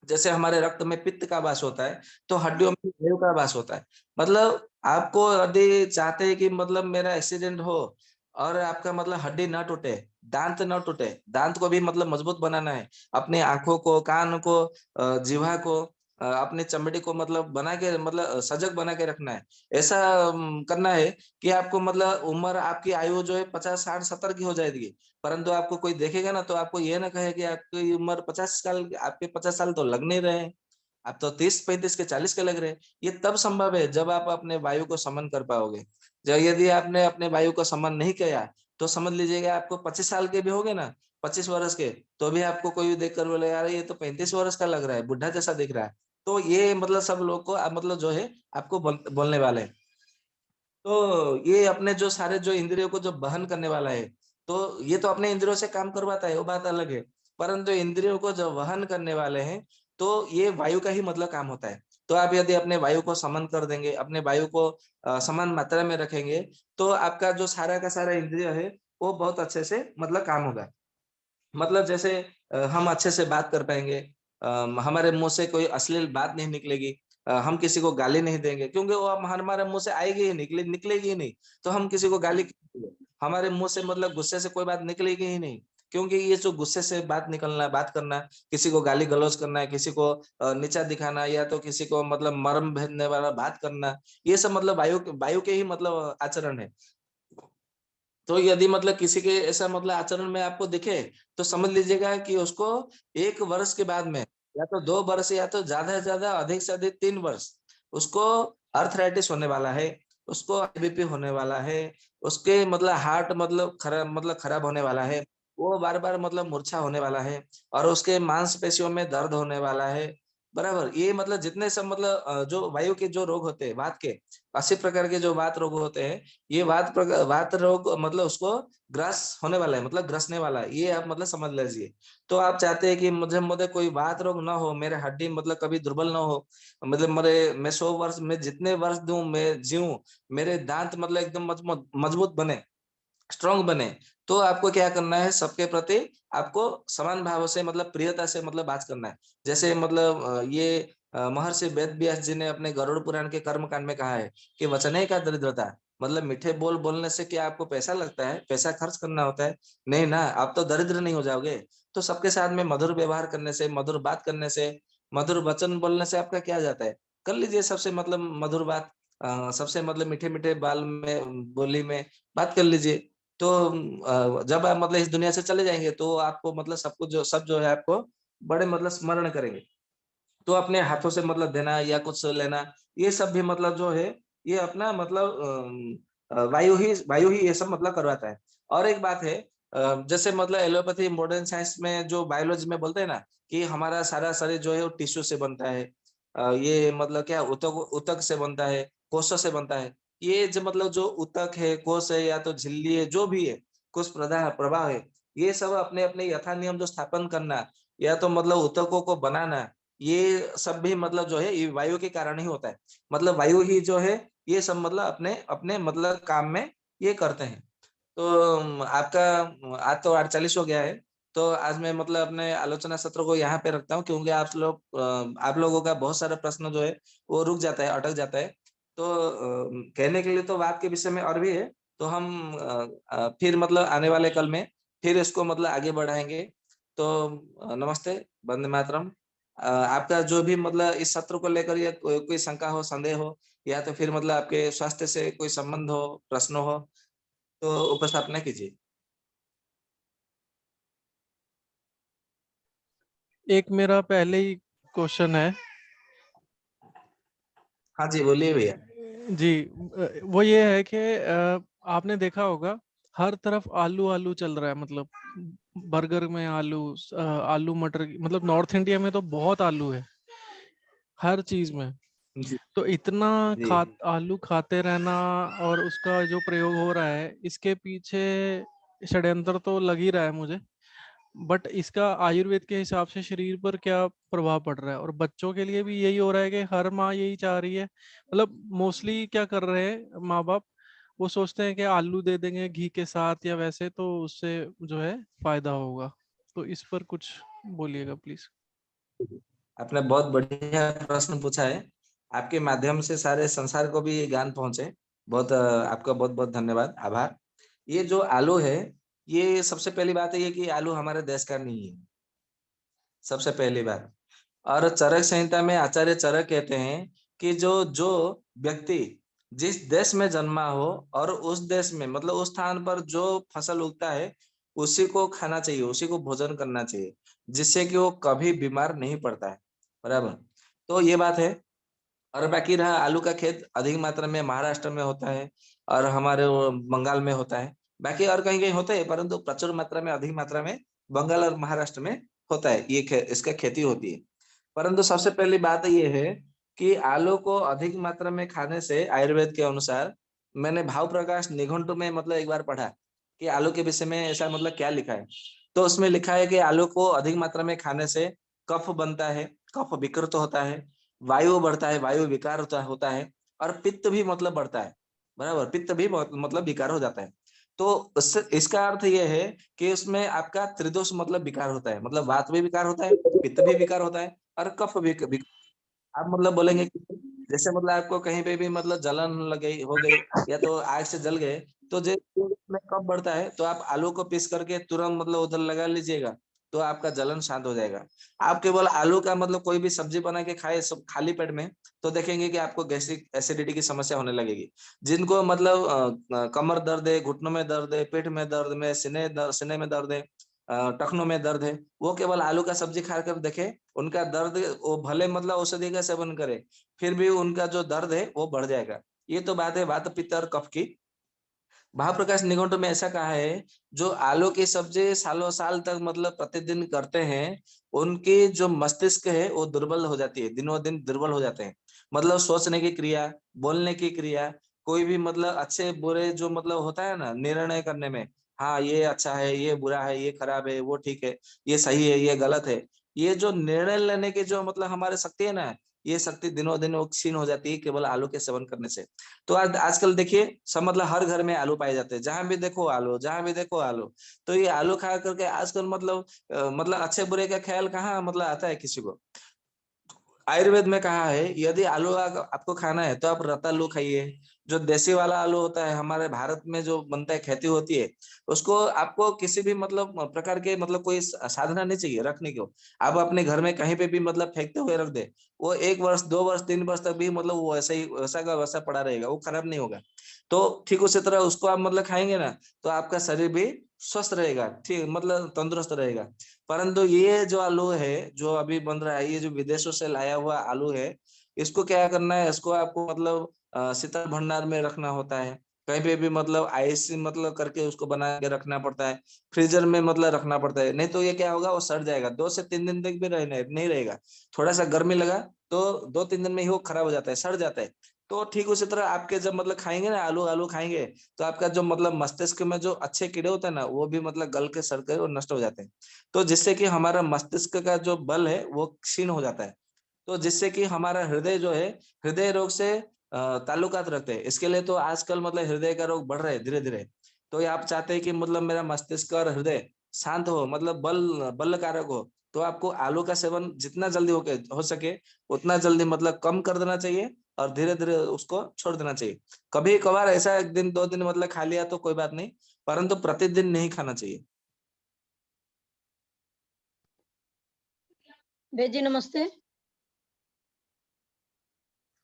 जैसे हमारे रक्त में पित्त का वास होता है, तो हड्डियों में वायु का वास होता है। मतलब आपको यदि चाहते हैं कि मतलब मेरा एक्सीडेंट हो और आपका मतलब हड्डी ना टूटे, दांत ना टूटे, दांत को भी मतलब मजबूत बनाना है, अपनी आंखों को, कान को, जिह्वा को, अपनी चमड़ी को मतलब बना के मतलब सजग बना के रखना है। ऐसा करना है कि आपको मतलब उम्र आपकी आयु जो है 50, 60, 70 की हो जाएगी, परंतु आपको कोई देखेगा ना तो आपको ये ना कहे कि आपकी उम्र 50 साल, आपके 50 साल तो लग नहीं रहे हैं, आप तो 30, 35 के, 40 के लग रहे हैं। ये तब संभव है जब आप अपने वायु को समन कर पाओगे। जब यदि आपने अपने वायु को समन नहीं किया, तो समझ लीजिएगा आपको 25 साल के भी होगे ना, 25 वर्ष के, तो भी आपको कोई देखकर बोले यार ये तो 35 वर्ष का लग रहा है, बुढ़ा जैसा दिख रहा है। तो ये मतलब सब लोग को मतलब जो है आपको बोलने वाले हैं। तो ये अपने जो सारे जो इंद्रियों को जो बहन करने वाला है, तो ये तो अपने इंद्रियों से काम करवाता है, वो बात अलग है। परंतु इंद्रियों को जो वहन करने वाले हैं, तो ये वायु का ही मतलब काम होता है। तो आप यदि अपने वायु को समन कर देंगे, अपने वायु को समान मात्रा में रखेंगे, तो आपका जो सारा का सारा इंद्रिय है, वो बहुत अच्छे से मतलब काम होगा। मतलब जैसे हम अच्छे से बात कर पाएंगे, हमारे मुंह से कोई अश्लील बात नहीं निकलेगी, हम किसी को गाली नहीं देंगे, क्योंकि वो हमारे मुंह से आएगी ही निकले निकलेगी ही नहीं। तो हम किसी को गाली क्यों देंगे? हमारे मुंह से मतलब गुस्से से कोई बात निकलेगी ही नहीं, क्योंकि ये जो गुस्से से बात निकलना, बात करना, किसी को गाली गलौज करना, किसी को नीचा दिखाना, या तो किसी को मतलब मर्म भेदने वाला बात करना, ये सब मतलब वायु वायु के ही मतलब आचरण है। तो यदि मतलब किसी के ऐसा मतलब आचरण में आपको दिखे, तो समझ लीजिएगा कि उसको 1 वर्ष के बाद में या तो 2 वर्ष या तो ज़्यादा से ज़्यादा अधिक से अधिक 3 वर्ष उसको आर्थराइटिस होने वाला है, उसको बीपी होने वाला है, उसके मतलब हार्ट मतलब खराब होने वाला है, वो बार-बार मतलब मूर्छा होने वाला है और उसके मांसपेशियों में दर्द होने वाला है, बराबर? ये मतलब जितने सब जो वायु के जो रोग होते हैं, वात के 80 प्रकार के जो वात रोग होते हैं, ये वात रोग मतलब उसको ग्रस होने वाला है, मतलब ग्रसने वाला है, ये आप मतलब समझ लीजिए। तो आप चाहते हैं कि मुझे मुझे कोई वात रोग ना हो, मेरे हड्डी मतलब कभी दुर्बल ना हो, मतलब मेरे मैं 100 वर्ष में जितने वर्ष दूँ, मैं जीऊँ, मेरे दाँत मतलब एकदम मजबूत बने, स्ट्रॉन्ग बने, तो आपको क्या करना है सबके प्रति आपको समान भाव से मतलब प्रियता से मतलब बात करना है। जैसे महर्षि वेद व्यास जी ने अपने गरुड़ पुराण के कर्म कांड में कहा है कि वचने का दरिद्रता, मतलब मीठे बोल बोलने से क्या आपको पैसा लगता है? पैसा खर्च करना होता है? नहीं ना, आप तो दरिद्र नहीं हो जाओगे। तो सबके साथ में मधुर व्यवहार करने से, मधुर बात करने से, मधुर वचन बोलने से आपका क्या जाता है? कर लीजिए सबसे मतलब मधुर बात, सबसे मतलब मीठे-मीठे बाल में बोली में बात कर लीजिए। तो जब आप मतलब इस दुनिया से चले जाएँगे तो आपको मतलब सब जो है आपको बड़े मतलब स्मरण करेंगे। तो अपने हाथों से मतलब देना या कुछ लेना, ये सब भी मतलब जो है, ये अपना मतलब वायु ही ये सब मतलब करवाता है। और एक बात है, जैसे मतलब एलोपैथी मॉडर्न साइंस में जो बायोलॉजी में बोलते हैं ना कि हमारा सारा शरीर जो है वो टिश्यू से बनता है। ये मतलब क्या ऊतक ऊतक से बनता है, कोशों से बनता है। ये जो मतलब जो ऊतक है, कोश है या तो झिल्ली है, जो भी है, कोश प्रवाह है, ये सब अपने-अपने यथा नियम जो स्थापन करना या तो मतलब ऊतकों को बनाना, ये सब भी मतलब जो है ये वायु के कारण ही होता है। मतलब वायु ही जो है ये सब मतलब अपने अपने मतलब काम में ये करते हैं। तो आपका आज तो 48 हो गया है। तो आज मैं मतलब अपने आलोचना सत्र को यहाँ पे रखता हूँ क्योंकि आप लोगों का बहुत सारा प्रश्न जो है वो रुक जाता है, अटक जाता है। तो कहने के लिए तो बात के विषय में और भी है। तो हम फिर मतलब आने वाले कल में फिर इसको मतलब आगे बढ़ाएँगे। तो नमस्ते, वंदे मातरम। आपका जो भी मतलब इस सत्र को लेकर या कोई शंका हो, संदेह हो या तो फिर मतलब आपके स्वास्थ्य से कोई संबंध हो, प्रश्न हो, तो उपस्थापना कीजिए। एक मेरा पहले ही क्वेश्चन है हाँ जी, बोलिए भैया। जी। वो ये है कि आपने देखा होगा हर तरफ आलू आलू चल रहा है, मतलब बर्गर में आलू, आलू मटर मतलब नॉर्थ इंडिया में तो बहुत आलू है हर चीज में। जी, तो इतना जी। आलू खाते रहना और उसका जो प्रयोग हो रहा है, इसके पीछे षड्यंत्र तो लग ही रहा है मुझे। बट इसका आयुर्वेद के हिसाब से शरीर पर क्या प्रभाव पड़ रहा है? और बच्चों के लिए भी यही हो रहा है कि हर माँ यही चाह रही है, मतलब मोस्टली क्या कर रहे हैं माँ बाप, वो सोचते हैं कि आलू दे देंगे घी के साथ या वैसे, तो उससे जो है फायदा होगा। तो इस पर कुछ बोलिएगा प्लीज। आपने बहुत बढ़िया प्रश्न पूछा है। आपके माध्यम से सारे संसार को भी ये ज्ञान पहुँचे। आपका बहुत-बहुत धन्यवाद, आभार। ये जो आलू है, ये सबसे पहली बात है ये कि आलू हमारे देश का नहीं है, सबसे पहली बात। और चरक संहिता में आचार्य चरक कहते हैं कि जो जो व्यक्ति जिस देश में जन्मा हो और उस देश में मतलब उस स्थान पर जो फसल उगता है उसी को खाना चाहिए, उसी को भोजन करना चाहिए, जिससे कि वो कभी बीमार नहीं पड़ता है। बराबर। तो ये बात है। और बाकी रहा आलू का खेत अधिक मात्रा में महाराष्ट्र में होता है और हमारे वो बंगाल में होता है। बाकी और कहीं-कहीं होते हैं परंतु प्रचुर मात्रा में अधिक मात्रा में बंगाल और महाराष्ट्र में होता है। इसका खेती होती है। परंतु सबसे पहली बात ये है कि आलू को अधिक मात्रा में खाने से आयुर्वेद के अनुसार मैंने भाव प्रकाश निघंटु में मतलब एक बार पढ़ा कि आलू के विषय में ऐसा मतलब क्या लिखा है। तो उसमें लिखा है कि आलू को अधिक मात्रा में खाने से कफ बनता है, कफ विकृत होता है, वायु बढ़ता है, वायु विकार होता होता है और पित्त भी मतलब बढ़ता है। बराबर? पित्त भी बहुत मतलब विकार हो जाता है। तो इसका अर्थ ये है कि उसमें आपका त्रिदोष मतलब विकार होता है। मतलब वात भी विकार होता है, पित्त भी विकार होता है और कफ भी। आप मतलब बोलेंगे कि जैसे मतलब आपको कहीं पे भी मतलब जलन लग गई हो गई या तो आग से जल गए, तो में कफ बढ़ता है तो आप आलू को पीस करके तुरंत मतलब उधर लगा लीजिएगा। तो आपका जलन शांत हो जाएगा। आप केवल आलू का मतलब कोई भी सब्जी बना के खाए सब खाली पेट में, तो देखेंगे कि आपको गैस्ट्रिक एसिडिटी की समस्या होने लगेगी। जिनको मतलब कमर दर्द है, घुटनों में दर्द है, पेट में दर्द में, सीने में दर्द है, टखनों में दर्द है, वो केवल आलू का सब्जी खाकर देखे, उनका दर्द वो भले मतलब औषधि का सेवन करे, फिर भी उनका जो दर्द है वो बढ़ जाएगा। ये तो बात है वात पित्त और कफ की। महाप्रकाश निघंटु में ऐसा कहा है, जो आलू की सब्जी सालों साल तक मतलब प्रतिदिन करते हैं, उनकी जो मस्तिष्क है वो दुर्बल हो जाती है, दिनों दिन दुर्बल हो जाते हैं। मतलब सोचने की क्रिया, बोलने की क्रिया, कोई भी मतलब अच्छे बुरे जो मतलब होता है ना निर्णय करने में, हाँ ये अच्छा है, ये बुरा है, ये खराब है, वो ठीक है, ये सही है, ये गलत है, ये जो निर्णय लेने की जो मतलब हमारे शक्ति है ना, ये शक्ति दिनों दिन वो क्षीण हो जाती है केवल आलू के सेवन करने से। तो आज आजकल देखिए सब मतलब हर घर में आलू पाए जाते हैं, जहां भी देखो आलू, जहां भी देखो आलू। तो ये आलू खा करके आजकल मतलब मतलब अच्छे बुरे का ख्याल कहाँ मतलब आता है किसी को। आयुर्वेद में कहा है, यदि आलू आपको खाना है तो आप रतालू खाइए। जो देसी वाला आलू होता है हमारे भारत में जो बनता है, खेती होती है, उसको आपको किसी भी मतलब प्रकार के मतलब कोई साधना नहीं चाहिए रखने को। आप अपने घर में कहीं पे भी मतलब फेंकते हुए रख दे, वो 1 वर्ष 2 वर्ष 3 वर्ष तक भी मतलब वो ऐसा ही वैसा का वैसा पड़ा रहेगा, वो खराब नहीं होगा। तो ठीक उसी तरह उसको आप मतलब खाएंगे ना, तो आपका शरीर भी स्वस्थ रहेगा, ठीक मतलब तंदुरुस्त रहेगा। परंतु ये जो आलू है जो अभी बन रहा है, ये जो विदेशों से लाया हुआ आलू है, इसको क्या करना है, इसको आपको मतलब शीतल भंडार में रखना होता है। कहीं पे भी मतलब आइस मतलब करके उसको बना के रखना पड़ता है। फ्रीजर में मतलब रखना पड़ता है, नहीं तो ये क्या होगा, वो सड़ जाएगा, 2 से 3 दिन तक भी रहने नहीं रहेगा। थोड़ा सा गर्मी लगा तो 2-3 दिन में ही वो खराब हो जाता है, सड़ जाता है। तो ठीक उसी तरह आपके जब मतलब खाएंगे ना, आलू आलू खाएंगे, तो आपका जो मतलब मस्तिष्क में जो अच्छे कीड़े होते हैं ना, वो भी मतलब गल के सड़ के और नष्ट हो जाते हैं। तो जिससे कि हमारा मस्तिष्क का जो बल है वो क्षीण हो जाता है। तो जिससे कि हमारा हृदय जो है, हृदय रोग से ताल्लुकात रखते हैं। इसके लिए तो आजकल मतलब हृदय का रोग बढ़ रहा है धीरे धीरे। तो ये आप चाहते हैं कि मतलब मेरा मस्तिष्क और हृदय शांत हो, मतलब बल कारक हो, तो आपको आलू का सेवन जितना जल्दी हो सके उतना जल्दी मतलब कम कर देना चाहिए, और धीरे धीरे उसको छोड़ देना चाहिए। कभी कभार ऐसा 1 दिन 2 दिन मतलब खा लिया तो कोई बात नहीं, परंतु प्रतिदिन नहीं खाना चाहिए। बेजी नमस्ते।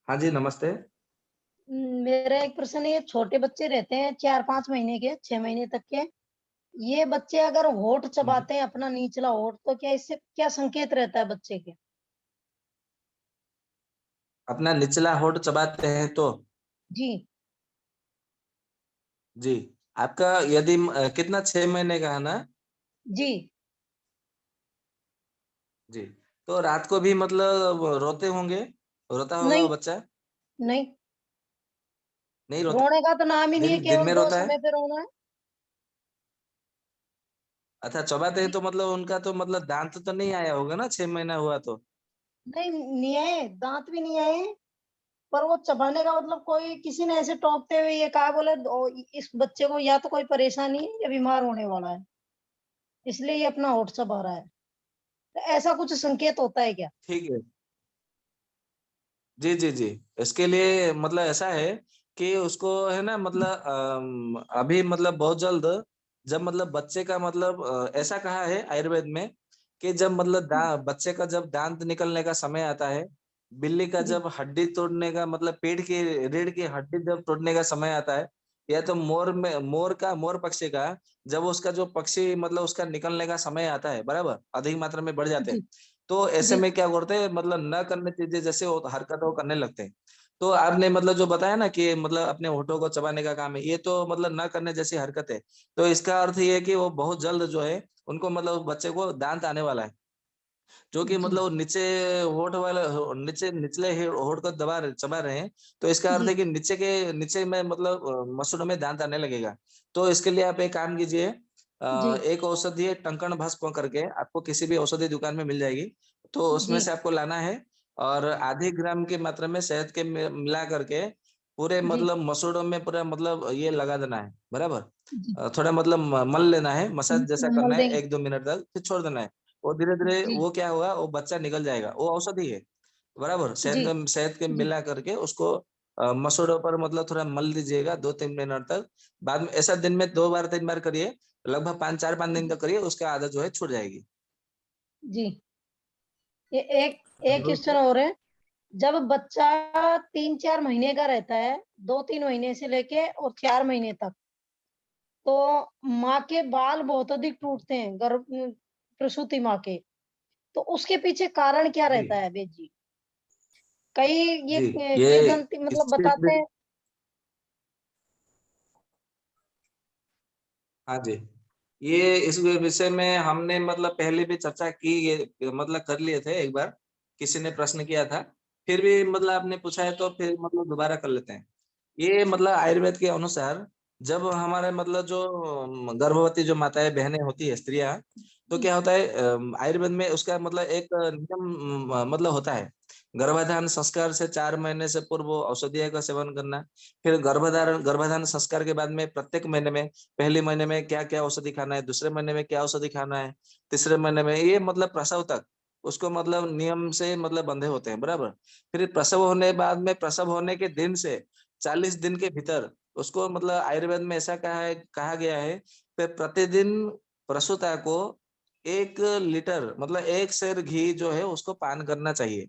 हाँ जी नमस्ते। मेरा एक प्रश्न है, ये छोटे बच्चे रहते हैं 4-5 महीने के, 6 महीने तक के, ये बच्चे अगर होठ चबाते हैं अपना निचला होठ, तो क्या इससे क्या संकेत रहता है बच्चे के? अपना निचला होठ चबाते हैं तो जी। जी, आपका यदि कितना 6 महीने का है ना? जी। जी, तो रात को भी मतलब रोते होंगे, रोता होगा वो नहीं। बच्चा? नहीं, नहीं रोता? रोने का तो नाम ही नहीं है, दिन केवल में दो रोता है? समय पे रोना है। अच्छा, चबाते हैं जी। तो मतलब उनका तो मतलब दांत तो नहीं आया होगा ना 6 महीना हुआ तो? नहीं, नहीं आए, दांत भी नहीं आए, पर वो चबाने का मतलब कोई किसी ने ऐसे टोकते हुए ये कहा, बोले इस बच्चे को या तो कोई परेशानी है या बीमार होने वाला है, इसलिए ये अपना होठ चबा रहा है। तो ऐसा कुछ संकेत होता है क्या? ठीक है। जी, जी, जी। इसके लिए मतलब ऐसा है कि उसको है ना मतलब अभी मतलब बहुत जल्द, जब मतलब बच्चे का मतलब ऐसा कहा है आयुर्वेद में कि जब मतलब बच्चे का जब दांत निकलने का समय आता है, बिल्ली का जी। जब हड्डी तोड़ने का मतलब पेट की रीढ़ की हड्डी जब तोड़ने का समय आता है, या तो मोर पक्षी का जब उसका जो पक्षी मतलब उसका निकलने का समय आता है, बराबर अधिक मात्रा में बढ़ जाते हैं, जी। तो ऐसे जी। में क्या करते हैं मतलब न करने चीजें जैसे वो हरकत वो करने लगते हैं। तो आपने मतलब जो बताया ना कि मतलब अपने होठों को चबाने का काम है, ये तो मतलब न करने जैसी हरकत है। तो इसका अर्थ ये है कि वो बहुत जल्द जो है उनको मतलब बच्चे को दांत आने वाला है, जो कि जी। मतलब वो नीचे होठ वाले नीचे निचले होठ को चबा रहे हैं। तो इसका अर्थ जी। है कि नीचे में मतलब मसूड़ों में दांत आने लगेगा। तो इसके लिए आप एक काम कीजिए, जी। एक औषधि है टंकण भस्म करके, आपको किसी भी औषधि दुकान में मिल जाएगी। तो उसमें जी। से आपको लाना है, और आधी ग्राम की मात्रा में शहद के मिला करके पूरे जी। मतलब मसूड़ों में पूरा मतलब ये लगा देना है, बराबर। जी। थोड़ा मतलब मल लेना है, मसाज जैसा मल करना है देंगे। 1-2 मिनट तक, फिर छोड़ देना है। वो धीरे धीरे जी। वो क्या होगा, वो बच्चा निकल जाएगा, वो औषधि है, बराबर। जी। शहद के जी। मिला करके उसको मसूड़ों पर मतलब थोड़ा मल दीजिएगा 2-3 मिनट तक। बाद में ऐसा दिन में 2 बार 3 बार करिए, लगभग 5 4 5 दिन तक करिए, उसका आदत जो है छूट जाएगी। जी, ये एक क्वेश्चन और है। जब बच्चा 3-4 महीने का रहता है, 2-3 महीने से लेके और 4 महीने तक, तो माँ के बाल बहुत अधिक टूटते हैं, प्रसूति माँ के। तो उसके पीछे कारण क्या जी रहता है वेद जी? कई ये जी, ये किंवदंती मतलब इसके बताते हैं। हाँ जी, ये इस विषय में हमने मतलब पहले भी चर्चा की, ये मतलब कर लिए थे एक बार, किसी ने प्रश्न किया था, फिर भी मतलब आपने पूछा है तो फिर मतलब दोबारा कर लेते हैं। ये मतलब आयुर्वेद के अनुसार जब हमारे मतलब जो गर्भवती जो माताएं बहनें होती है स्त्रियां, तो क्या होता है आयुर्वेद में उसका मतलब एक नियम मतलब होता है, गर्भाधान संस्कार से 4 महीने से पूर्व औषधियों का सेवन करना, फिर गर्भाधान संस्कार के बाद में प्रत्येक महीने में, पहले महीने में क्या क्या औषधि खाना है, दूसरे महीने में क्या औषधि खाना है, तीसरे महीने में, ये मतलब प्रसव तक उसको मतलब नियम से मतलब बंधे होते हैं, बराबर। फिर प्रसव होने बाद में, प्रसव होने के दिन से 40 दिन के भीतर उसको मतलब आयुर्वेद में ऐसा कहा गया है कि प्रतिदिन प्रसूता को 1 लीटर मतलब 1 सेर घी जो है उसको पान करना चाहिए।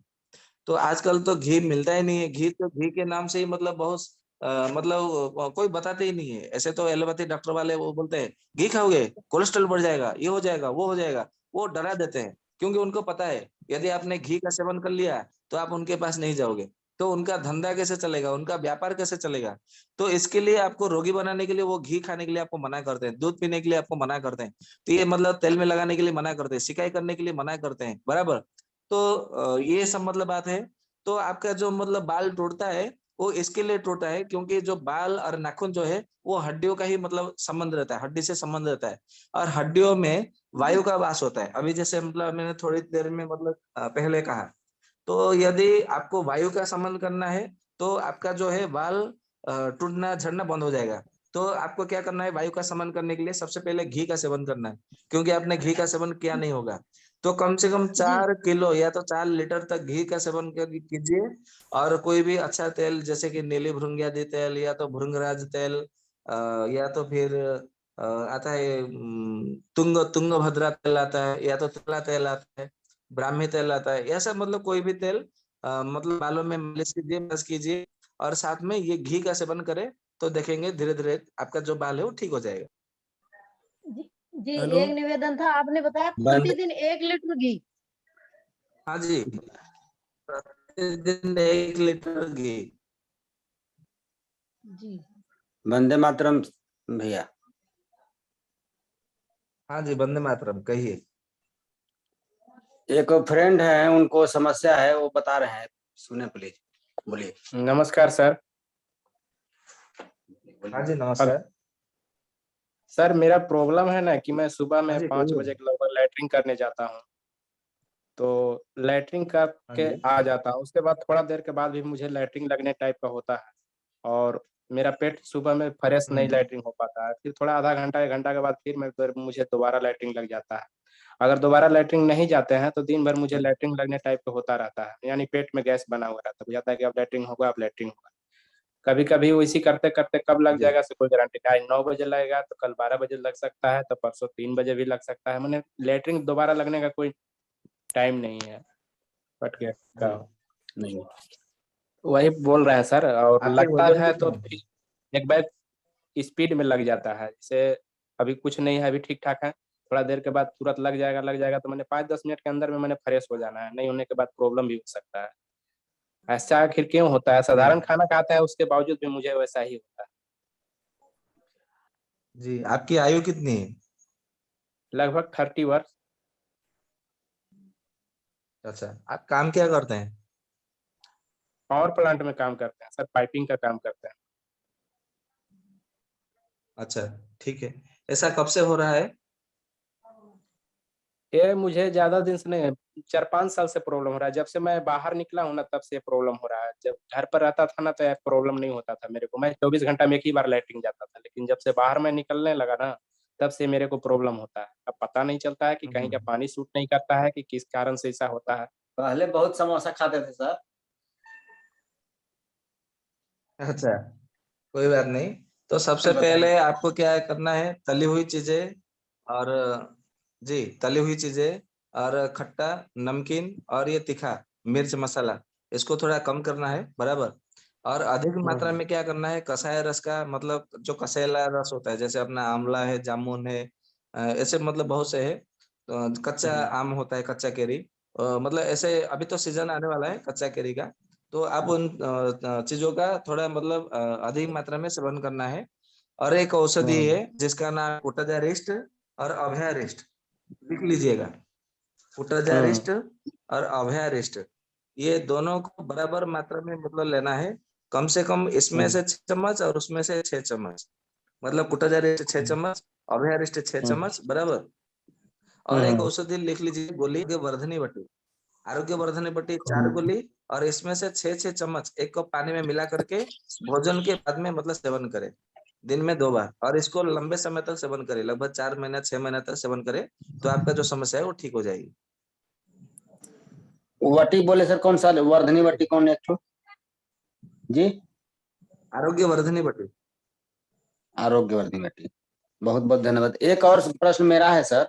तो आजकल तो घी मिलता ही नहीं है, घी तो घी के नाम से ही मतलब बहुत मतलब कोई बताते ही नहीं है। ऐसे तो एलोपैथी डॉक्टर वाले वो बोलते हैं घी खाओगे कोलेस्ट्रॉल बढ़ जाएगा, ये हो जाएगा, वो हो जाएगा, वो डरा देते हैं, क्योंकि उनको पता है यदि आपने घी का सेवन कर लिया तो आप उनके पास नहीं जाओगे, तो उनका धंधा कैसे चलेगा, उनका व्यापार कैसे चलेगा। तो इसके लिए आपको रोगी बनाने के लिए वो घी खाने के लिए आपको मना करते हैं, दूध पीने के लिए आपको मना करते हैं, तो ये मतलब तेल में लगाने के लिए मना करते हैं, सिकाई करने के लिए मना करते हैं, बराबर। तो ये सब मतलब बात है। तो आपका जो मतलब बाल टूटता है वो इसके लिए टूटा है क्योंकि जो बाल और नाखून जो है वो हड्डियों का ही मतलब संबंध रहता है, हड्डी से संबंध रहता है, और हड्डियों में वायु का वास होता है। अभी जैसे मतलब मैंने थोड़ी देर में मतलब पहले कहा, तो यदि आपको वायु का संबंध करना है तो आपका जो है बाल टूटना झड़ना बंद हो जाएगा। तो आपको क्या करना है, वायु का सेवन करने के लिए सबसे पहले घी का सेवन करना है, क्योंकि आपने घी का सेवन किया नहीं होगा। तो कम से कम जी, 4 किलो या तो 4 लीटर तक घी का सेवन कीजिए। और कोई भी अच्छा तेल जैसे कि नीली भृंग्यादि तेल या तो भृंगराज तेल, या तो फिर आता है तुंगभद्रा तेल आता है, या तो तिला तेल आता है, ब्राह्मी तेल आता है, ऐसा मतलब कोई भी तेल मतलब बालों में मालिश कीजिए, मसाज कीजिए, और साथ में ये घी का सेवन करें, तो देखेंगे धीरे धीरे आपका जो बाल है वो ठीक हो जाएगा। जी, जी, हेलो। एक निवेदन था, आपने बताया बंदे प्रतिदिन 1 लीटर घी। हाँ जी, प्रतिदिन 1 लीटर घी। जी, वंदे मातरम भैया। हाँ जी, वंदे मातरम कहिए। एक फ्रेंड है, उनको समस्या है, वो बता रहे हैं, सुने प्लीज, बोलिए। नमस्कार सर। हाँ जी, हेलो नमस्कार। सर, मेरा प्रॉब्लम है ना कि मैं सुबह हाँ में जी, 5 कहिए। बजे के लगभग लैट्रिन करने जाता हूँ। तो लैट्रिन हाँ करके जी। आ जाता हूँ, उसके बाद थोड़ा देर के बाद भी मुझे लैट्रिन लगने टाइप का होता है, और मेरा पेट सुबह में फ्रेश नहीं हम्म। लैट्रिन हो पाता है। फिर थोड़ा आधा घंटा 1 घंटा के बाद फिर मुझे दोबारा लैट्रिन लग जाता है। अगर दोबारा लैट्रिन नहीं जाते हैं तो दिन भर मुझे लैट्रिन लगने टाइप का होता रहता है, यानी पेट में गैस बना हुआ रहता है, बुझाता है कि अब लैट्रिन होगा, अब लैट्रिन होगा। कभी कभी वो इसी करते करते कब लग जी जाएगा से कोई गारंटी नहीं। आज 9 बजे लगेगा तो कल 12 बजे लग सकता है, तो परसों 3 बजे भी लग सकता है। मैंने लेटरिन दोबारा लगने का कोई टाइम नहीं है, कट गया का। जी। नहीं, वही बोल रहे हैं सर, और आपके लगता वजन है तो कितना है? फिर एक बैग स्पीड में लग जाता है। जैसे अभी कुछ नहीं है, अभी ठीक ठाक है, थोड़ा देर के बाद तुरंत लग जाएगा। तो मैंने 5-10 मिनट के अंदर में मैंने फ्रेश हो जाना है, नहीं होने के बाद प्रॉब्लम भी हो सकता है। ऐसा आखिर क्यों होता है? जी साधारण खाना खाता है उसके बावजूद भी मुझे वैसा ही होता है। जी, आपकी आयु कितनी है? लगभग 30 वर्ष। अच्छा, आप काम क्या करते हैं? पावर प्लांट में काम करते हैं सर, पाइपिंग का काम करते हैं। अच्छा, ठीक है। ऐसा कब से हो रहा है? ये मुझे ज्यादा दिन से नहीं, 4-5 साल से प्रॉब्लम हो रहा है। जब से मैं बाहर निकला हूँ ना, तब से प्रॉब्लम हो रहा है। जब घर पर रहता था ना, तो ये प्रॉब्लम नहीं होता था मेरे को, मैं 24 घंटा में एक ही बार लैट्रिन जाता था। लेकिन जब से बाहर में निकलने लगा ना, तब से मेरे को प्रॉब्लम होता है। अब पता नहीं चलता है कि कहीं का हम्म। पानी सूट नहीं करता है कि किस कारण से ऐसा होता है। पहले बहुत समोसा खाते थे सर। अच्छा, कोई बात नहीं। तो सबसे बताइए। पहले आपको क्या करना है, तली हुई चीजें, और जी तली हुई चीजें और खट्टा, नमकीन और ये तीखा मिर्च मसाला, इसको थोड़ा कम करना है, बराबर। और अधिक मात्रा में क्या करना है, कसाय रस का मतलब जो कसेला रस होता है, जैसे अपना आंवला है, जामुन है, ऐसे मतलब बहुत से है। तो कच्चा आम होता है, कच्चा केरी, मतलब ऐसे अभी तो सीजन आने वाला है कच्चा केरी का। तो आप उन चीजों का थोड़ा मतलब अधिक मात्रा में सेवन करना है। और एक औषधि है जिसका नाम पुटजारिस्ट और अभयारिस्ट, लिख लीजिएगा। पुटजारिस्ट और अभयारिस्ट, ये दोनों को बराबर मात्रा में मतलब लेना है। कम से कम इसमें से 6 चम्मच और उसमें से 6 चम्मच, मतलब पुटजारिस्ट 6 चम्मच, अभयारिस्ट 6 चम्मच, बराबर। और एक औषधि लिख लीजिए, गोली के वर्धनी बटी, आरोग्य वर्धनी बटी 4 गोली, और इसमें से 6 चम्मच एक कप पानी में मिला करके भोजन के बाद में मतलब सेवन करें, दिन में 2 बार। और इसको लंबे समय तक सेवन करें, लगभग 4 महीना 6 महीना तक सेवन करें, तो आपका जो समस्या है वो ठीक हो जाएगी। वटी बोले सर, कौन सा वर्धनी वटी कौन है? एक ठो जी, आरोग्य वर्धनी बटी। आरोग्य वर्धनी वटी। बहुत बहुत धन्यवाद। एक और प्रश्न मेरा है सर,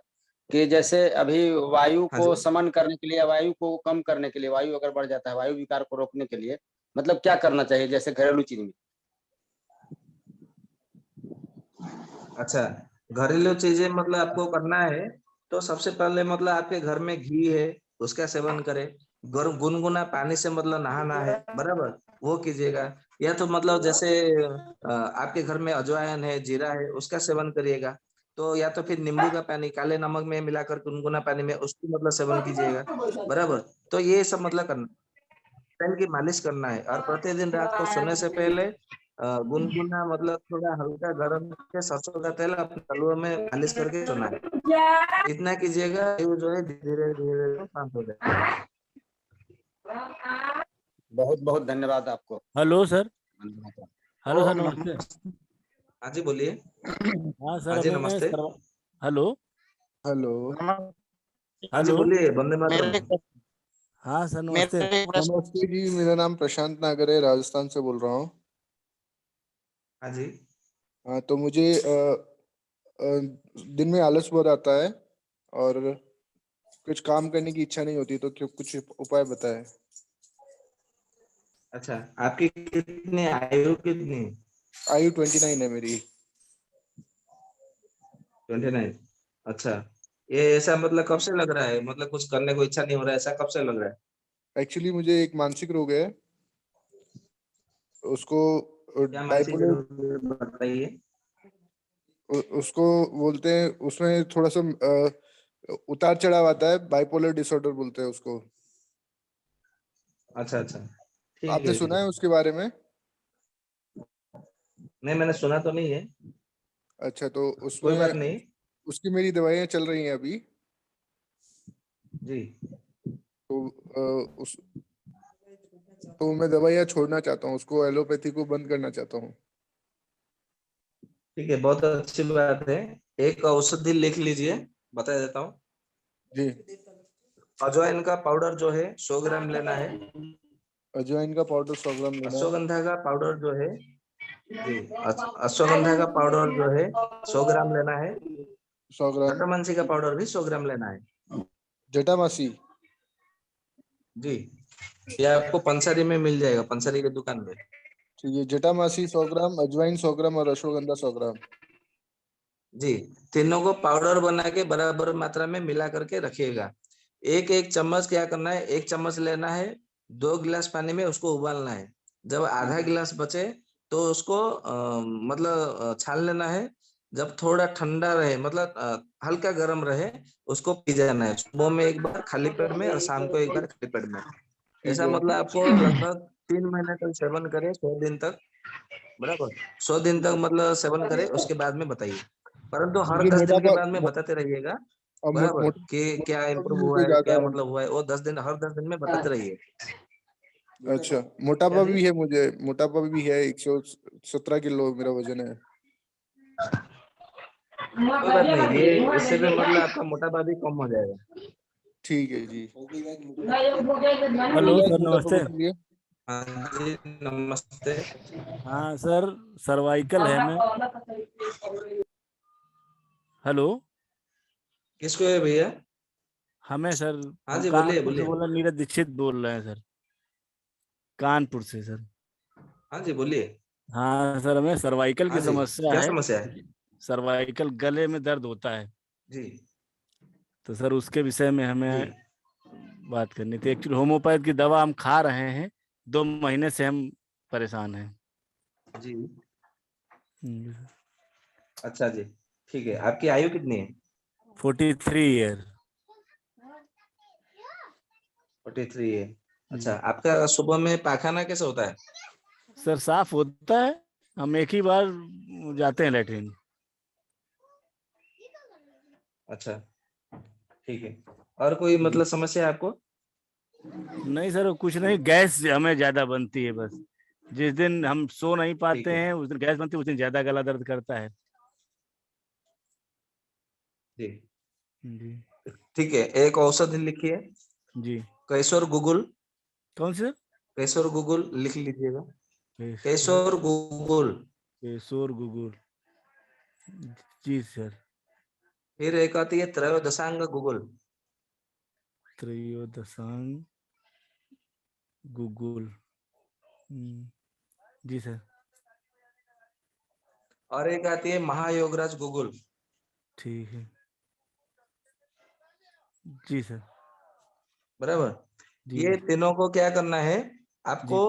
कि जैसे अभी वायु हाँ को जी। समन करने के लिए, वायु को कम करने के लिए, वायु अगर बढ़ जाता है, वायु विकार को रोकने के लिए मतलब क्या करना चाहिए, जैसे घरेलू चीज में? अच्छा, घरेलू चीजें मतलब आपको करना है, तो सबसे पहले मतलब आपके घर में घी है, उसका सेवन करें। गर्म गुनगुना पानी से मतलब नहाना है, बराबर, वो कीजिएगा। या तो मतलब जैसे आपके घर में अजवाइन है, जीरा है, उसका सेवन करिएगा। तो या तो फिर नींबू का पानी काले नमक में मिलाकर गुनगुना पानी में उसको मतलब सेवन कीजिएगा, बराबर। तो ये सब मतलब करना, तेल की मालिश करना है। और प्रतिदिन रात को सोने से पहले गुनगुना मतलब थोड़ा हल्का गरम करके सरसों का तेल अपने तलुओं में मालिश करके सोना है। इतना कीजिएगा, ये जो है धीरे धीरे तो शांत हो जाएगा। बहुत बहुत धन्यवाद आपको। Hello sir. हेलो सर, ओम नमस्ते। नमः। हाँ जी, बोलिए। हाँ सर, हाँ जी, अभी मैं नमस्ते। Hello hello. हाँ जी, हेलो। बोलिए। वंदे मातरम। हाँ सर, नमस्ते। नमस्ते जी, मेरा नाम प्रशांत नागर है, राजस्थान से बोल रहा हूँ। हाँ जी। हाँ, तो मुझे दिन में आलस बहुत आता है और कुछ काम करने की इच्छा नहीं होती, तो क्यों कुछ उपाय बताएं। अच्छा, आपकी कितनी आयु कितनी? आयु 29 है मेरी। 29। अच्छा, ये ऐसा मतलब कब से लग रहा है, मतलब कुछ करने को इच्छा नहीं हो रहा है, ऐसा कब से लग रहा है? एक्चुअली मुझे एक मानसिक रोग है, उसको क्या मानसिक बाइपोलर, रोग है, बताइए। उसको बोलते हैं, उसमें थोड़ा सा उतार चढ़ाव आता है, बाइपोलर डिसऑर्डर बोलते हैं उसको। अच्छा अच्छा, ठीक आपने है सुना ठीक है है। उसके बारे में? नहीं, मैंने सुना तो नहीं है। अच्छा, तो कोई उसमें बात नहीं। उसकी मेरी दवाइयाँ चल रही हैं अभी। जी। तो उस तो मैं दवाइयाँ छोड़ना चाहता हूँ, उसको एलोपैथी को बंद करना चाहता हूँ। ठीक है, बहुत अच्छी बात है। एक औषधि लिख लीजिए, बता देता हूँ। जी। अजवाइन का पाउडर जो है 100 ग्राम लेना है। अजवाइन का पाउडर 100 ग्राम लेना है। अश्वगंधा का पाउडर जो है, जी, अश्वगंधा का पाउडर जो है 100 ग्राम लेना है। 100 ग्राम। जटामांसी का पाउडर भी 100 ग्राम लेना है। जटामासी। जी, ये आपको पंसारी में मिल जाएगा, पंसारी की दुकान पे। ठीक है, जटामासी 100 ग्राम, अजवाइन 100 ग्राम और अश्वगंधा 100 ग्राम। जी, तीनों को पाउडर बना के बराबर मात्रा में मिला करके रखिएगा। एक एक चम्मच क्या करना है, 1 चम्मच लेना है, 2 गिलास पानी में उसको उबालना है। जब आधा गिलास बचे तो उसको मतलब छान लेना है। जब थोड़ा ठंडा रहे, मतलब हल्का गर्म रहे, उसको पी जाना है। सुबह में एक बार खाली पेट में और शाम को एक बार खाली पेट में। ठीक ऐसा है। मतलब आपको लगभग 3 महीने तक सेवन करें, 100 दिन तक, बराबर। 100 दिन तक मतलब सेवन करें, उसके बाद में बताइए। परंतु हर मुझे 10 दिन के बाद में बताते रहिएगा, बराबर, कि क्या मोटापा इम्प्रूव भी हुआ मुझे है, ज्यादा क्या है। मतलब हुआ है, वो 10 दिन, हर 10 दिन में बताते रहिए। अच्छा, क्या मोटापा जी? भी है मुझे, मोटापा भी है, 117 किलो मेरा वजन है। कोई बात नहीं, ये इससे भी मतलब आपका मोटापा भी कम हो जाएगा। ठीक है जी। हेलो इलाज सर, मोटापा नमस्ते। को के लिए। हाँ जी, नमस्ते। हाँ सर, सर्वाइकल है मैं। हेलो। किसको है भैया? हमें सर, हाँ हम जी, बोलिए कानपुर से बोलिए। बोल रहे हैं, नीरज दीक्षित बोल रहे हैं सर, कानपुर से सर। हाँ जी, बोलिए। हाँ सर, हमें सर्वाइकल हाँ की जी, समस्या क्या है। समस्या है? सर्वाइकल, गले में दर्द होता है, जी तो सर उसके विषय में जी हमें बात करनी थी। एक्चुअली होम्योपैथ की दवा हम खा रहे हैं, 2 महीने से हम परेशान हैं। जी। हम्म, अच्छा जी, ठीक है। आपकी आयु कितनी है? 43 ईयर। 43 है। अच्छा, आपका सुबह में पाखाना कैसे होता है? सर साफ होता है, हम एक ही बार जाते हैं लेटरिन। अच्छा, ठीक है। और कोई मतलब समस्या है आपको? नहीं सर, कुछ नहीं, गैस हमें ज्यादा बनती है बस। जिस दिन हम सो नहीं ठीक पाते है। हैं, उस दिन गैस बनती है, उस दिन ज्यादा गला दर्द करता है। जी जी। ठीक है, एक औषधि लिखिए। जी। कैशोर गुगुल। कौन से? कैशोर गुगुल लिख लीजिएगा। केशोर, कैशोर गुगुल। केशोर गुगुल। जी सर। फिर एक आती है त्रयोदशांग गुगुल। त्रयोदशांग गुगुल। जी सर। और एक आती है महायोगराज गुगुल। ठीक है। जी सर। बराबर। जी। ये तीनों को क्या करना है जी। आपको?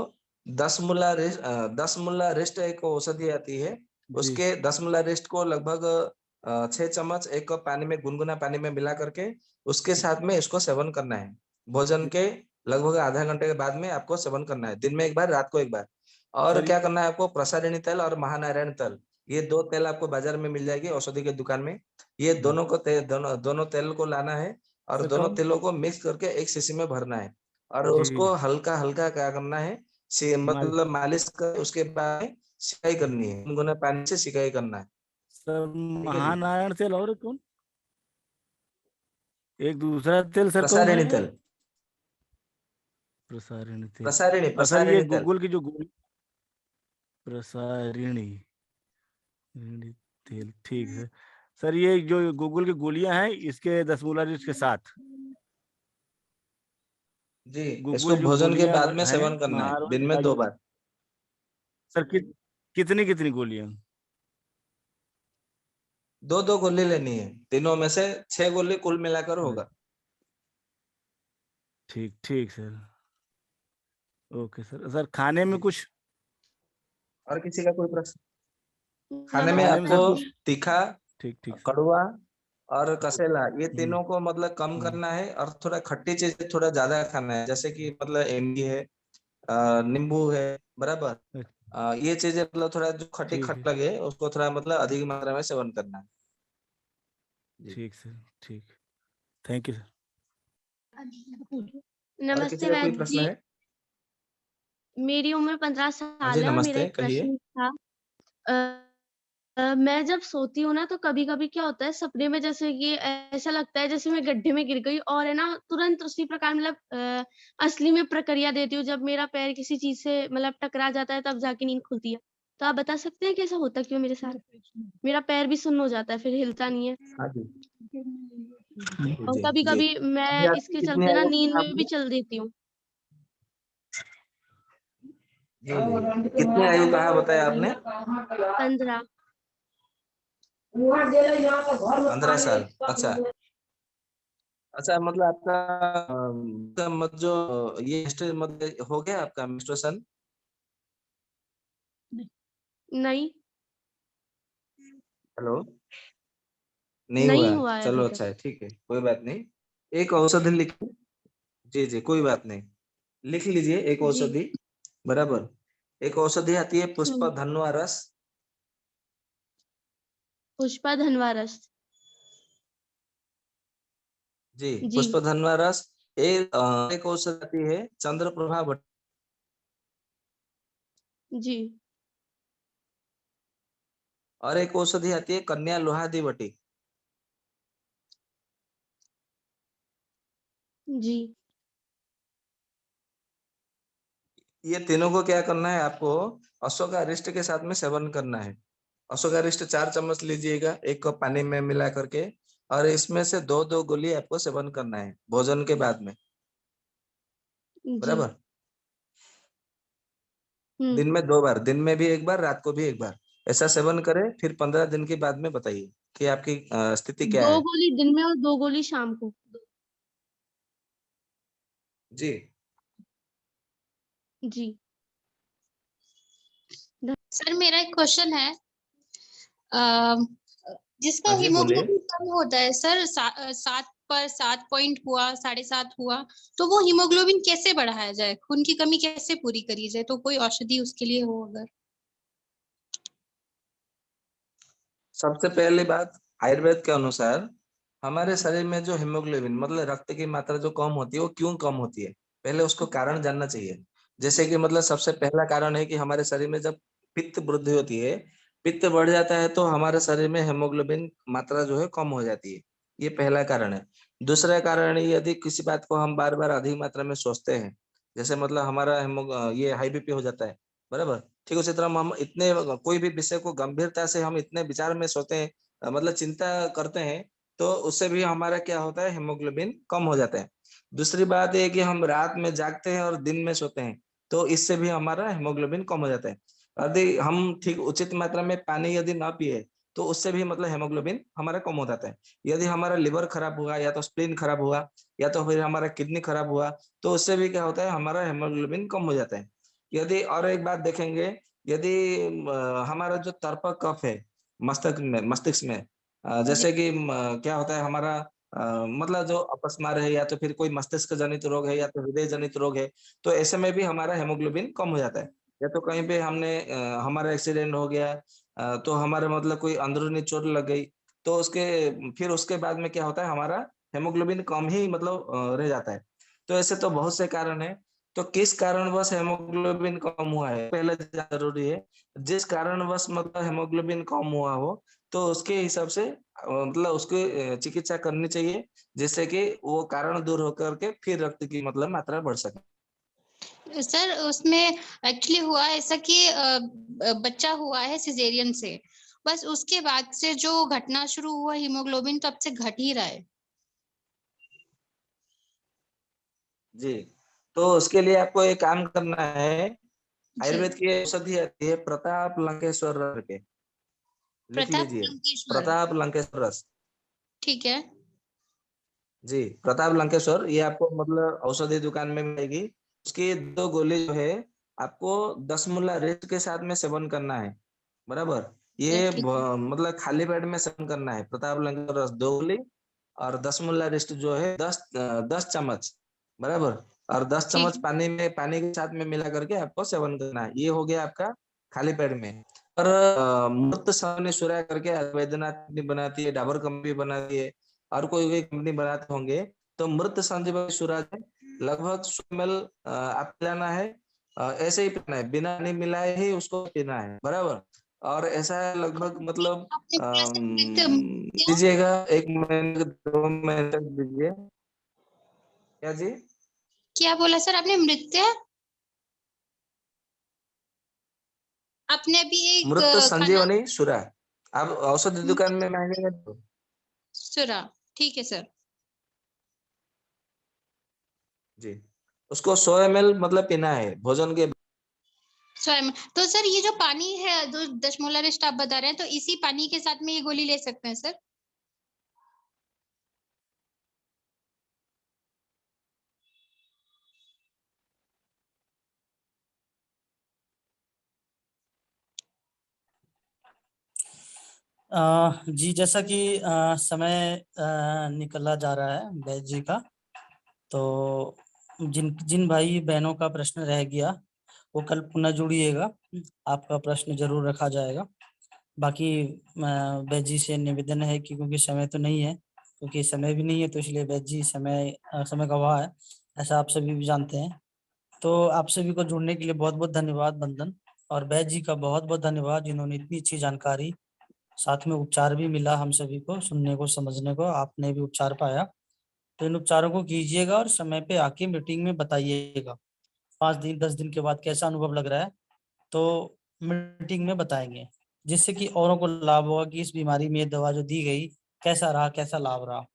10 मुल्ला रेस्ट एक औषधि आती है, जी। उसके 10 मुल्ला रेस्ट को लगभग 6 चम्मच एक कप पानी में, गुनगुना पानी में मिला करके उसके साथ में इसको सेवन करना है। भोजन के लगभग आधा घंटे के बाद में आपको सेवन करना है, दिन में एक बार, रात को एक बार। और सर क्या करना है आपको? प्रसारिणी तेल और महानारायण तेल, ये 2 तेल आपको बाजार में मिल जाएगी औषधि के दुकान में। ये दोनों तेल को लाना है और सर दोनों कौन? तेलों को मिक्स करके एक शीशी में भरना है। और जी। उसको हल्का हल्का क्या करना है, माल। मतलब मालिश कर, उसके बाद में सिकाई करनी है, गुनगुने पानी से सिकाई करना है। सर ठीक है जी। महानारायण तेल और कौन? एक दूसरा तेल सर कौन प्रसारिणी है? तेल। प्रसारिणी तेल। प्रसारिणी और सर ये प्रसारिणी तेल। गूगल की जो गोली, प्रसारिणी ऋणी तेल, ठीक है। सर ये जो गूगल की गोलियां हैं, इसके 10 मूला के साथ जी, इसको गूगल जो भोजन के गोलियां बाद में हैं, सेवन करना है, महारोग दिन में 2 बार। सर कितनी कितनी गोलियां? 2-2 गोली लेनी है, तीनों में से 6 गोली कुल मिलाकर होगा। ठीक ठीक सर। Okay sir. सर खाने में जी। कुछ? और किसी का कोई प्रश्न? खाने में खाने में नमस्ते आपको सर जी। कुछ? तीखा, ठीक ठीक सर। कड़वा और कसेला, ये हम्म। तीनों को मतलब कम हम्म। करना है। और थोड़ा खट्टी चीज थोड़ा ज्यादा खाना है, जैसे कि मतलब इमली है, नींबू है, बराबर। ये चीजें मतलब थोड़ा जो खट्टी ठीक है। खट लगे उसको थोड़ा मतलब अधिक मात्रा में सेवन करना है। जी। ठीक सर। ठीक। Thank you sir. और किसी नमस्ते का कोई वैद्य प्रश्न जी, है? मेरी उम्र 15 हाँ जी, साल है और मेरा नमस्ते, एक कहिए। प्रश्न था। मैं जब सोती हूँ ना तो कभी-कभी क्या होता है सपने में, जैसे कि ऐसा लगता है जैसे मैं गड्ढे में गिर गई, और है ना तुरंत उसी प्रकार मतलब असली में प्रक्रिया देती हूँ जब मेरा पैर किसी चीज़ से मतलब टकरा जाता है, तब जाके नींद खुलती है। तो आप बता सकते हैं कि ऐसा होता क्यों है मेरे साथ? मेरा पैर भी सुन्न हो जाता है, फिर हिलता नहीं है। हाँ जी जी और जी जी। कभी-कभी अभी मैं आपकी इसके कितनी चलते ना आयु नींद बताया में भी आपने? चल देती हूँ। जी जी, कितनी आयु कहा बताया आपने? 15। 15 साल। अच्छा अच्छा, मतलब आपका मत जो ये मतलब हो गया आपका मेंस्ट्रुएशन? नहीं, हेलो, नहीं हुआ नहीं है? हुआ है चलो अभी तक। अच्छा है, ठीक है, कोई बात नहीं। एक औषधि लिखिए। जी जी, कोई बात नहीं, लिख लीजिए एक जी। औषधि। बराबर। एक औषधि आती है पुष्प हुँ। धन्वा रस। पुष्पा धनवारस। जी, जी, पुष्प धन्वा रस। एक औषधि आती है चंद्र प्रभा। जी, और एक औषधि आती है कन्या लोहादी बटी। जी, ये तीनों को क्या करना है आपको? अश्वगंधा के साथ में सेवन करना है। अश्वगंधा 4 चम्मच लीजिएगा एक कप पानी में मिला करके, और इसमें से 2-2 गोली आपको सेवन करना है भोजन के बाद में, जी। बराबर? हम्म। दिन में 2 बार, दिन में भी 1 बार, रात को भी 1 बार, ऐसा सेवन करें। फिर 15 दिन के बाद में बताइए कि आपकी स्थिति क्या 2 है। गोली दिन में और 2 गोली शाम को। जी। जी। सर मेरा एक क्वेश्चन है, अ, जिसका हाँ जी, बोलिए। हीमोग्लोबिन कम होता है सर, 7 पॉइंट हुआ, 7.5 हुआ, तो वो हीमोग्लोबिन कैसे बढ़ाया जाए, खून की कमी कैसे पूरी करी जाए? तो कोई औषधि उसके लिए हो अगर? सबसे पहली बात, आयुर्वेद के अनुसार हमारे शरीर में जो हीमोग्लोबिन मतलब रक्त की मात्रा जो कम होती है, वो क्यों कम होती है, पहले उसको कारण जानना चाहिए। जैसे कि मतलब सबसे पहला कारण है कि हमारे शरीर में जब पित्त वृद्धि होती है, पित्त बढ़ जाता है, तो हमारे शरीर में हीमोग्लोबिन मात्रा जो है कम हो जाती है। ये पहला कारण है। दूसरा कारण, यदि किसी बात को हम बार बार अधिक मात्रा में सोचते हैं, जैसे मतलब हमारा ये हाई बीपी हो जाता है, बराबर? ठीक उसी तरह हम इतने कोई भी विषय को गंभीरता से हम इतने विचार में सोचते हैं, मतलब चिंता करते हैं, तो उससे भी हमारा क्या होता है, हीमोग्लोबिन कम हो जाता है। दूसरी बात है कि हम रात में जागते हैं और दिन में सोते हैं, तो इससे भी हमारा हीमोग्लोबिन कम हो जाता है। यदि हम ठीक उचित मात्रा में पानी यदि ना पिए, तो उससे भी मतलब हीमोग्लोबिन हमारा कम हो जाता है। यदि हमारा लिवर खराब हुआ, या तो स्प्लीन खराब हुआ, या तो फिर हमारा किडनी खराब हुआ, तो उससे भी क्या होता है, हमारा हीमोग्लोबिन कम हो जाता है। यदि और एक बात देखेंगे, यदि हमारा जो तर्पक कफ है मस्तिष्क में, जैसे कि क्या होता है हमारा, मतलब जो अपस्मार है, या तो फिर कोई मस्तिष्क जनित रोग है, या तो हृदय जनित रोग है, तो ऐसे में भी हमारा हेमोग्लोबिन कम हो जाता है। या तो कहीं पे हमारा एक्सीडेंट हो गया, तो हमारे मतलब कोई अंदरूनी चोट लग गई, तो फिर उसके बाद में क्या होता है, हमारा हेमोग्लोबिन कम ही मतलब रह जाता है। तो ऐसे तो बहुत से कारण है। तो किस कारणवश हेमोग्लोबिन कम हुआ है, पहले जानना जरूरी है। जिस कारणवश मतलब हेमोग्लोबिन कम हुआ हो, तो उसके हिसाब से मतलब उसकी चिकित्सा करनी चाहिए, जिससे कि वो कारण दूर होकर के फिर रक्त की मतलब मात्रा बढ़ सके। सर उसमें एक्चुअली हुआ ऐसा कि बच्चा हुआ है सिजेरियन से, बस उसके बाद से जो घटना शुरू हुआ, हीमोग्लोबिन तब से घट ही रहा है। जी, तो उसके लिए आपको एक काम करना है। जी। आयुर्वेद की औषधि आती है प्रताप लंकेश्वर के, लिख प्रताप लीजिए। लंकेश्वर। प्रताप लंकेश्वर रस। ठीक है। जी, प्रताप लंकेश्वर, ये आपको मतलब औषधि दुकान में मिलेगी। उसकी 2 गोली जो है, आपको 10 मुल्ला रेत के साथ में सेवन करना है, बराबर? ये ठीक है। मतलब खाली पेट में सेवन करना है। प्रताप लंकेश्वर रस 2 गोली, और 10 मुल्ला रेस्ट जो है 10 चम्मच, बराबर? और 10 ठीक चम्मच है। पानी के साथ में मिला करके आपको सेवन करना है। ये हो गया आपका खाली पेट में। और मूर्त सावनी सूर्या करके वैद्यनाथ कंपनी बनाती है, डाबर कंपनी बनाती है, और कोई कंपनी बनाते होंगे, तो मृत संजीवनी सूरज है, लगभग 100 ml आप पिलाना है। ऐसे ही पीना है, बिना नहीं मिलाए ही उसको पीना है, बराबर? और ऐसा है लगभग मतलब आपने क्या सर नृत्य दीजिएगा 1 महीने 2 महीने तक दीजिए। क्या जी? क्या बोला सर आपने? नृत्य आपने अभी एक मृत खाना संजीवनी सूरा, आप औषधि दुकान में मांगेंगे तो। सुरा। ठीक है सर। जी, उसको 100 ml मतलब पीना है भोजन के। स्वयं तो सर ये जो पानी है, जो दशमोला रिस्ट आप बता रहे हैं, तो इसी पानी के साथ में ये गोली ले सकते हैं सर? जी, जैसा कि समय निकला जा रहा है बैच जी का, तो जिन जिन भाई बहनों का प्रश्न रह गया, वो कल पुनः जुड़िएगा, आपका प्रश्न जरूर रखा जाएगा। बाकी बैच जी से निवेदन है कि क्योंकि समय तो नहीं है, क्योंकि समय भी नहीं है, तो इसलिए बैच जी समय गवाह है, ऐसा आप सभी भी जानते हैं। तो आप सभी को जुड़ने के लिए बहुत बहुत धन्यवाद बंदन, और बैच जी का बहुत बहुत धन्यवाद, जिन्होंने इतनी अच्छी जानकारी, साथ में उपचार भी मिला हम सभी को सुनने को समझने को, आपने भी उपचार पाया। तो इन उपचारों को कीजिएगा और समय पे आके मीटिंग में बताइएगा। 5 दिन 10 दिन के बाद कैसा अनुभव लग रहा है, तो मीटिंग में बताएंगे, जिससे कि औरों को लाभ होगा कि इस बीमारी में ये दवा जो दी गई कैसा रहा, कैसा लाभ रहा।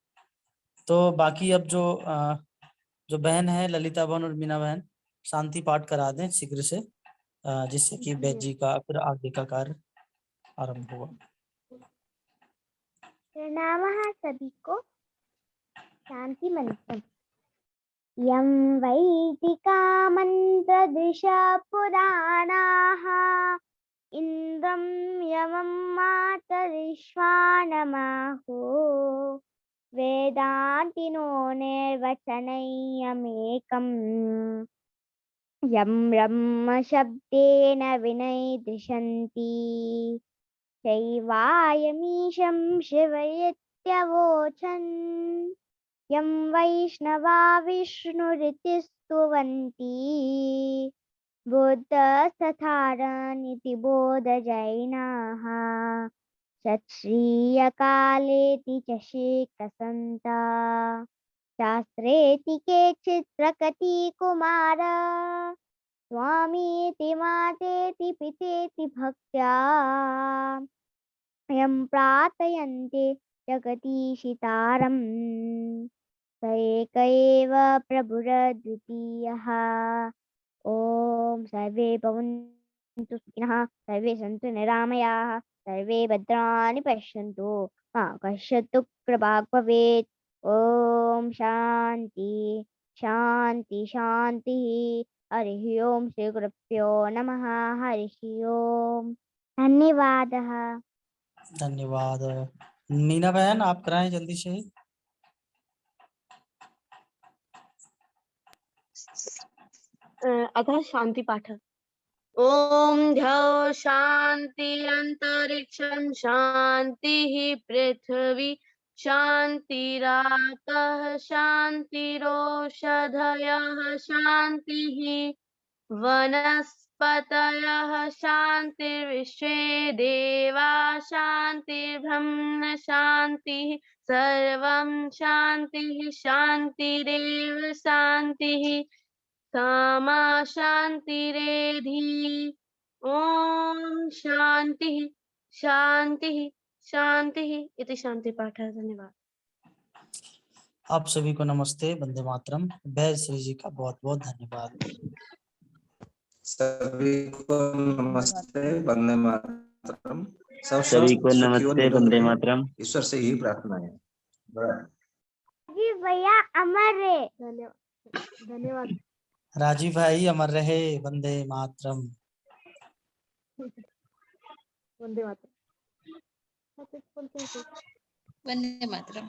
तो बाकी अब जो बहन है ललिता बहन और मीना बहन शांति पाठ करा दें शीघ्र से, जिससे कि बैच जी का फिर आगे का कार्य आरंभ होगा। प्रणामः सभी को। शांति मंत्रम। यं वैदिका मंत्रदृशा पुराणाः इंद्रं यमं मातरिश्वानमाहो वेदान्तिनो निर्वचनयमेकम् यं ब्रह्म शब्देन विनैदृशन्ति शैवायमीशं शिवयत्यवोचन् यं वैष्णवा विष्णुरिति स्तुवन्ति बुद्धस्तथारनिति बोधजैनाः सत्श्रीयकालेति च शेकसन्ता शास्त्रेति केचित् प्रकटिकुमार स्वामीति मातेति पितेति भक्त्या यं प्रार्थयन्ते जगदीशितारम् स एक एव प्रभुरद्वितीयः। ॐ सर्वे भवन्तु सुखिनः, सर्वे सन्तु निरामयाः, सर्वे भद्राणि पश्यन्तु मा कश्चित् दुःखभाग् भवेत्। ॐ शान्ति शान्ति शान्तिः। हरिः ओम श्री गुरुभ्यो नमः। हरिः ओम। धन्यवादः। धन्यवाद। मीना बहन आप कराएं जल्दी से। अतः शांति पाठ। ओम ध्यान शांति अंतरिक्षं शांति पृथ्वी शांतिरापः शांतिरोषधयः शांतिः वनस्पतयः शांतिर्विश्वे देवा शांतिर्ब्रह्म शांतिः सर्वं शांतिः शांतिरेव शांतिः सामा शांतिरेधि। ओम शांति शांति शांति इति शांति पाठ। धन्यवाद। आप सभी को नमस्ते, वंदे मातरम। बैज श्री जी का बहुत बहुत धन्यवाद। सभी को नमस्ते, वंदे मातरम। सब सभी को सुखी और नमस्ते, निरोगी वंदे रहें। मातरम। ईश्वर से यही प्रार्थना है। जी भैया अमर रहे। धन्यवाद। धन्यवाद राजीव भाई अमर रहे, वंदे मातरम। वंदे मातरम। वंदे मातरम।